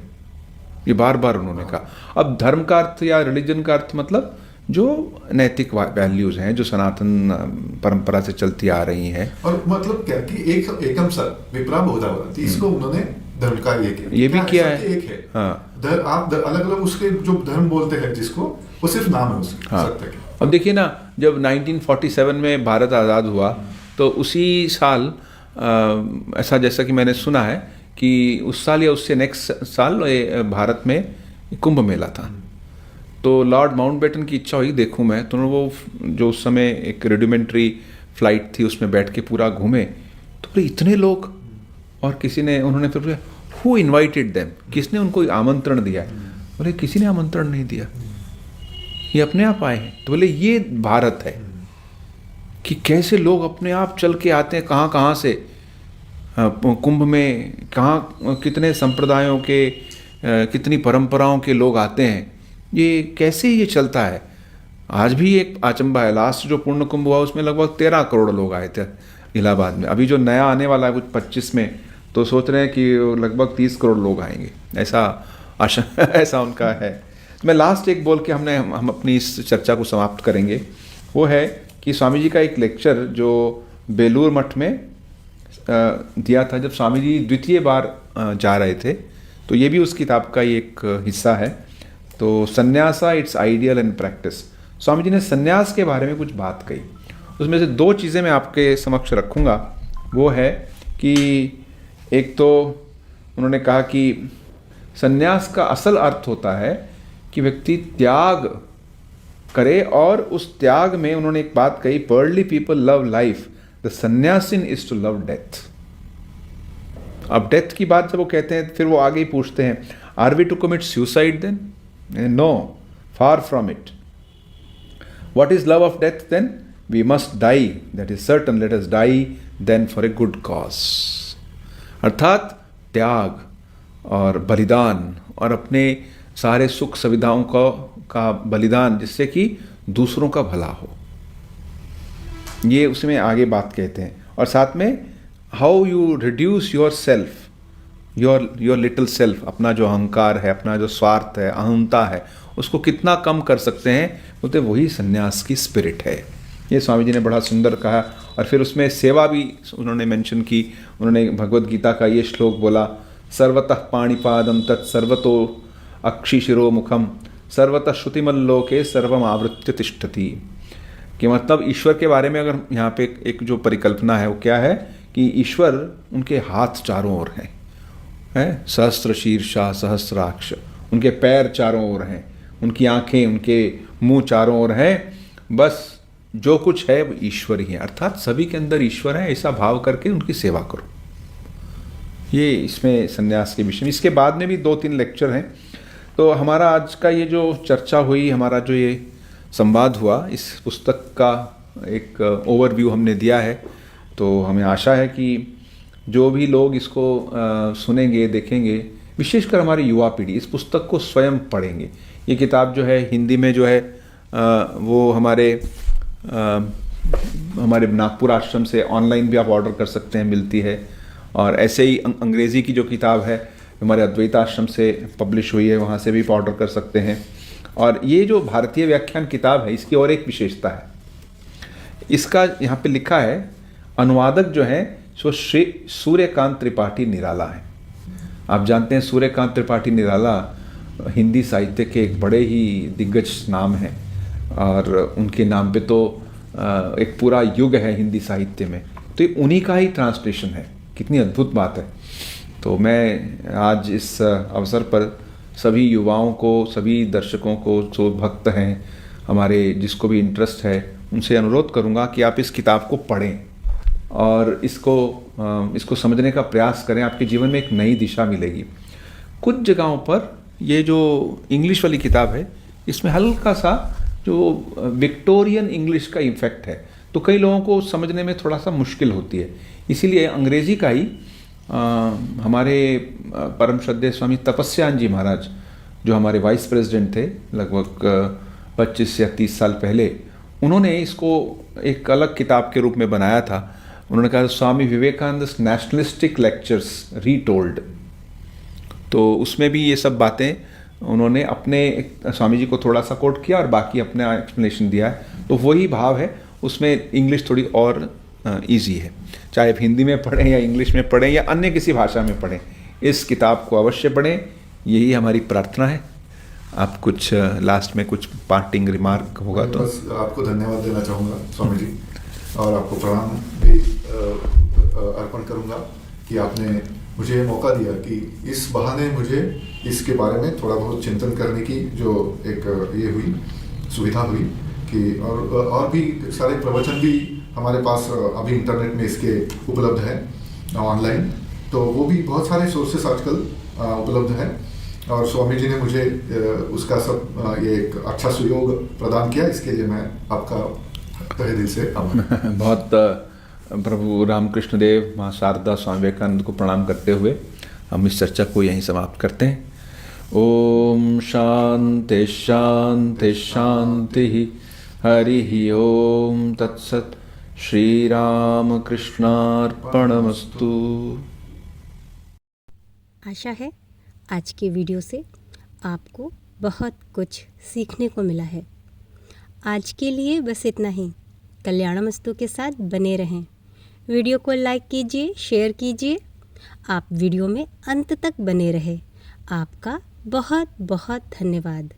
ये बार बार उन्होंने कहा। अब धर्म का अर्थ या रिलीजन का अर्थ मतलब जो नैतिक वैल्यूज हैं, जो सनातन परंपरा से चलती आ रही हैं। और मतलब क्या कि एकम सत विप्रा बहुधा, इसको उन्होंने धर्म का ये भी किया है। एक है, हाँ, आप अलग अलग उसके जो धर्म बोलते हैं जिसको, वो सिर्फ नाम है उसका, हाँ। सत्य के। अब देखिए ना, जब 1947 में भारत आज़ाद हुआ तो उसी साल ऐसा जैसा कि मैंने सुना है कि उस साल या उससे नेक्स्ट साल भारत में कुंभ मेला था। तो लॉर्ड माउंटबेटन की इच्छा हुई देखूं मैं, तो वो जो उस समय एक रेडिमेंट्री फ्लाइट थी उसमें बैठ के पूरा घूमे, तो बोले इतने लोग, और किसी ने, उन्होंने फिर पूछा हु इन्वाइटेड देम, किसने उनको आमंत्रण दिया? बोले किसी ने आमंत्रण नहीं दिया, ये अपने आप आए हैं। तो बोले ये भारत है कि कैसे लोग अपने आप चल के आते हैं, कहाँ कहाँ से कुंभ में, कहाँ कितने संप्रदायों के, कितनी परंपराओं के लोग आते हैं, ये कैसे ये चलता है। आज भी एक अचंभा है, लास्ट जो पूर्ण कुंभ हुआ उसमें लगभग 13 करोड़ लोग आए थे इलाहाबाद में। अभी जो नया आने वाला है कुछ 25 में, तो सोच रहे हैं कि लगभग 30 करोड़ लोग आएंगे, ऐसा आशा ऐसा उनका है। मैं लास्ट एक बोल के हम अपनी इस चर्चा को समाप्त करेंगे। वो है कि स्वामी जी का एक लेक्चर जो बेलूर मठ में दिया था, जब स्वामी जी द्वितीय बार जा रहे थे, तो ये भी उस किताब का ही एक हिस्सा है। तो संन्यासा, it's ideal and practice. Swami ji ने संन्यास के बारे में कुछ बात कही, उसमें से 2 चीज़ें मैं आपके समक्ष रखूँगा। वो है कि एक तो उन्होंने कहा कि संन्यास का असल अर्थ होता है कि व्यक्ति त्याग करे, और उस त्याग में उन्होंने एक बात कही, worldly people love life, the sannyasin is to love death. अब डेथ की बात जब वो कहते हैं, फिर वो आगे ही पूछते हैं, are we to commit suicide then? No, far from it. What is love of death then? We must die, that is certain, let us die then for a good cause. अर्थात त्याग और बलिदान, और अपने सारे सुख सुविधाओं का बलिदान, जिससे कि दूसरों का भला हो, ये उसमें आगे बात कहते हैं। और साथ में how you reduce your self, your little self, अपना जो अहंकार है, अपना जो स्वार्थ है, अहंता है, उसको कितना कम कर सकते हैं, बोलते वही संन्यास की स्पिरिट है। ये स्वामी जी ने बड़ा सुंदर कहा। और फिर उसमें सेवा भी उन्होंने मेंशन की। उन्होंने भगवद गीता का ये श्लोक बोला, सर्वतः पाणिपादम तत्सर्वतो अक्षिशिरो मुखम सर्वतः श्रुतिमल्लोके सर्वम आवृत्य तिष्ठति। कि मतलब ईश्वर के बारे में अगर यहाँ पे एक जो परिकल्पना है वो क्या है कि ईश्वर, उनके हाथ चारों ओर हैं, सहस्त्र शीर्षा सहस्राक्ष, उनके पैर चारों ओर हैं, उनकी आंखें, उनके मुंह चारों ओर हैं, बस जो कुछ है वो ईश्वर ही है। अर्थात सभी के अंदर ईश्वर है, ऐसा भाव करके उनकी सेवा करो। ये इसमें संन्यास के विषय में, इसके बाद में भी 2-3 लेक्चर हैं। तो हमारा आज का ये जो चर्चा हुई, हमारा जो ये संवाद हुआ, इस पुस्तक का एक ओवरव्यू हमने दिया है। तो हमें आशा है कि जो भी लोग इसको सुनेंगे, देखेंगे, विशेषकर हमारी युवा पीढ़ी इस पुस्तक को स्वयं पढ़ेंगे। ये किताब जो है हिंदी में जो है वो हमारे नागपुर आश्रम से ऑनलाइन भी आप ऑर्डर कर सकते हैं, मिलती है। और ऐसे ही अंग्रेज़ी की जो किताब है हमारे अद्वैत आश्रम से पब्लिश हुई है, वहाँ से भी ऑर्डर कर सकते हैं। और ये जो भारतीय व्याख्यान किताब है, इसकी और एक विशेषता है, इसका यहाँ पे लिखा है, अनुवादक जो है वो श्री सूर्यकांत त्रिपाठी निराला है। आप जानते हैं सूर्यकांत त्रिपाठी निराला हिंदी साहित्य के एक बड़े ही दिग्गज नाम हैं, और उनके नाम पे तो एक पूरा युग है हिंदी साहित्य में। तो ये उन्हीं का ही ट्रांसलेशन है। कितनी अद्भुत बात है। तो मैं आज इस अवसर पर सभी युवाओं को, सभी दर्शकों को, जो भक्त हैं हमारे, जिसको भी इंटरेस्ट है, उनसे अनुरोध करूंगा कि आप इस किताब को पढ़ें और इसको समझने का प्रयास करें। आपके जीवन में एक नई दिशा मिलेगी। कुछ जगहों पर ये जो इंग्लिश वाली किताब है, इसमें हल्का सा जो विक्टोरियन इंग्लिश का इफेक्ट है, तो कई लोगों को समझने में थोड़ा सा मुश्किल होती है। इसीलिए अंग्रेज़ी का ही हमारे परम श्रद्धेय स्वामी तपस्यान जी महाराज, जो हमारे वाइस प्रेसिडेंट थे लगभग 25 या 30 साल पहले, उन्होंने इसको एक अलग किताब के रूप में बनाया था। उन्होंने कहा स्वामी विवेकानंद नेशनलिस्टिक लेक्चर्स रीटोल्ड। तो उसमें भी ये सब बातें उन्होंने अपने स्वामी जी को थोड़ा सा कोट किया और बाकी अपना एक्सप्लेनेशन दिया है। तो वही भाव है उसमें। इंग्लिश थोड़ी और इजी है, चाहे आप हिंदी में पढ़ें या इंग्लिश में पढ़ें या अन्य किसी भाषा में पढ़ें, इस किताब को अवश्य पढ़ें, यही हमारी प्रार्थना है। आप कुछ लास्ट में कुछ पार्टिंग रिमार्क होगा तो? बस आपको धन्यवाद देना चाहूँगा स्वामी जी, और आपको प्रणाम भी अर्पण करूँगा कि आपने मुझे ये मौका दिया कि इस बहाने मुझे इसके बारे में थोड़ा बहुत चिंतन करने की जो एक ये हुई, सुविधा हुई कि और भी सारे प्रवचन भी हमारे पास अभी इंटरनेट में इसके उपलब्ध है ऑनलाइन। तो वो भी बहुत सारे सोर्सेस आजकल उपलब्ध हैं, और स्वामी जी ने मुझे उसका सब ये एक अच्छा सुयोग प्रदान किया। इसके लिए मैं आपका तहे दिल से आभार। बहुत प्रभु रामकृष्ण देव, माँ शारदा, स्वामी विवेकानंद को प्रणाम करते हुए हम इस चर्चा को यहीं समाप्त करते हैं। ओम शांति शांति शांति, हरि ओम तत्सत। श्री राम कृष्णार्पणमस्तु। आशा है आज के वीडियो से आपको बहुत कुछ सीखने को मिला है। आज के लिए बस इतना ही। कल्याणमस्तु के साथ बने रहें। वीडियो को लाइक कीजिए, शेयर कीजिए। आप वीडियो में अंत तक बने रहे। आपका बहुत बहुत धन्यवाद।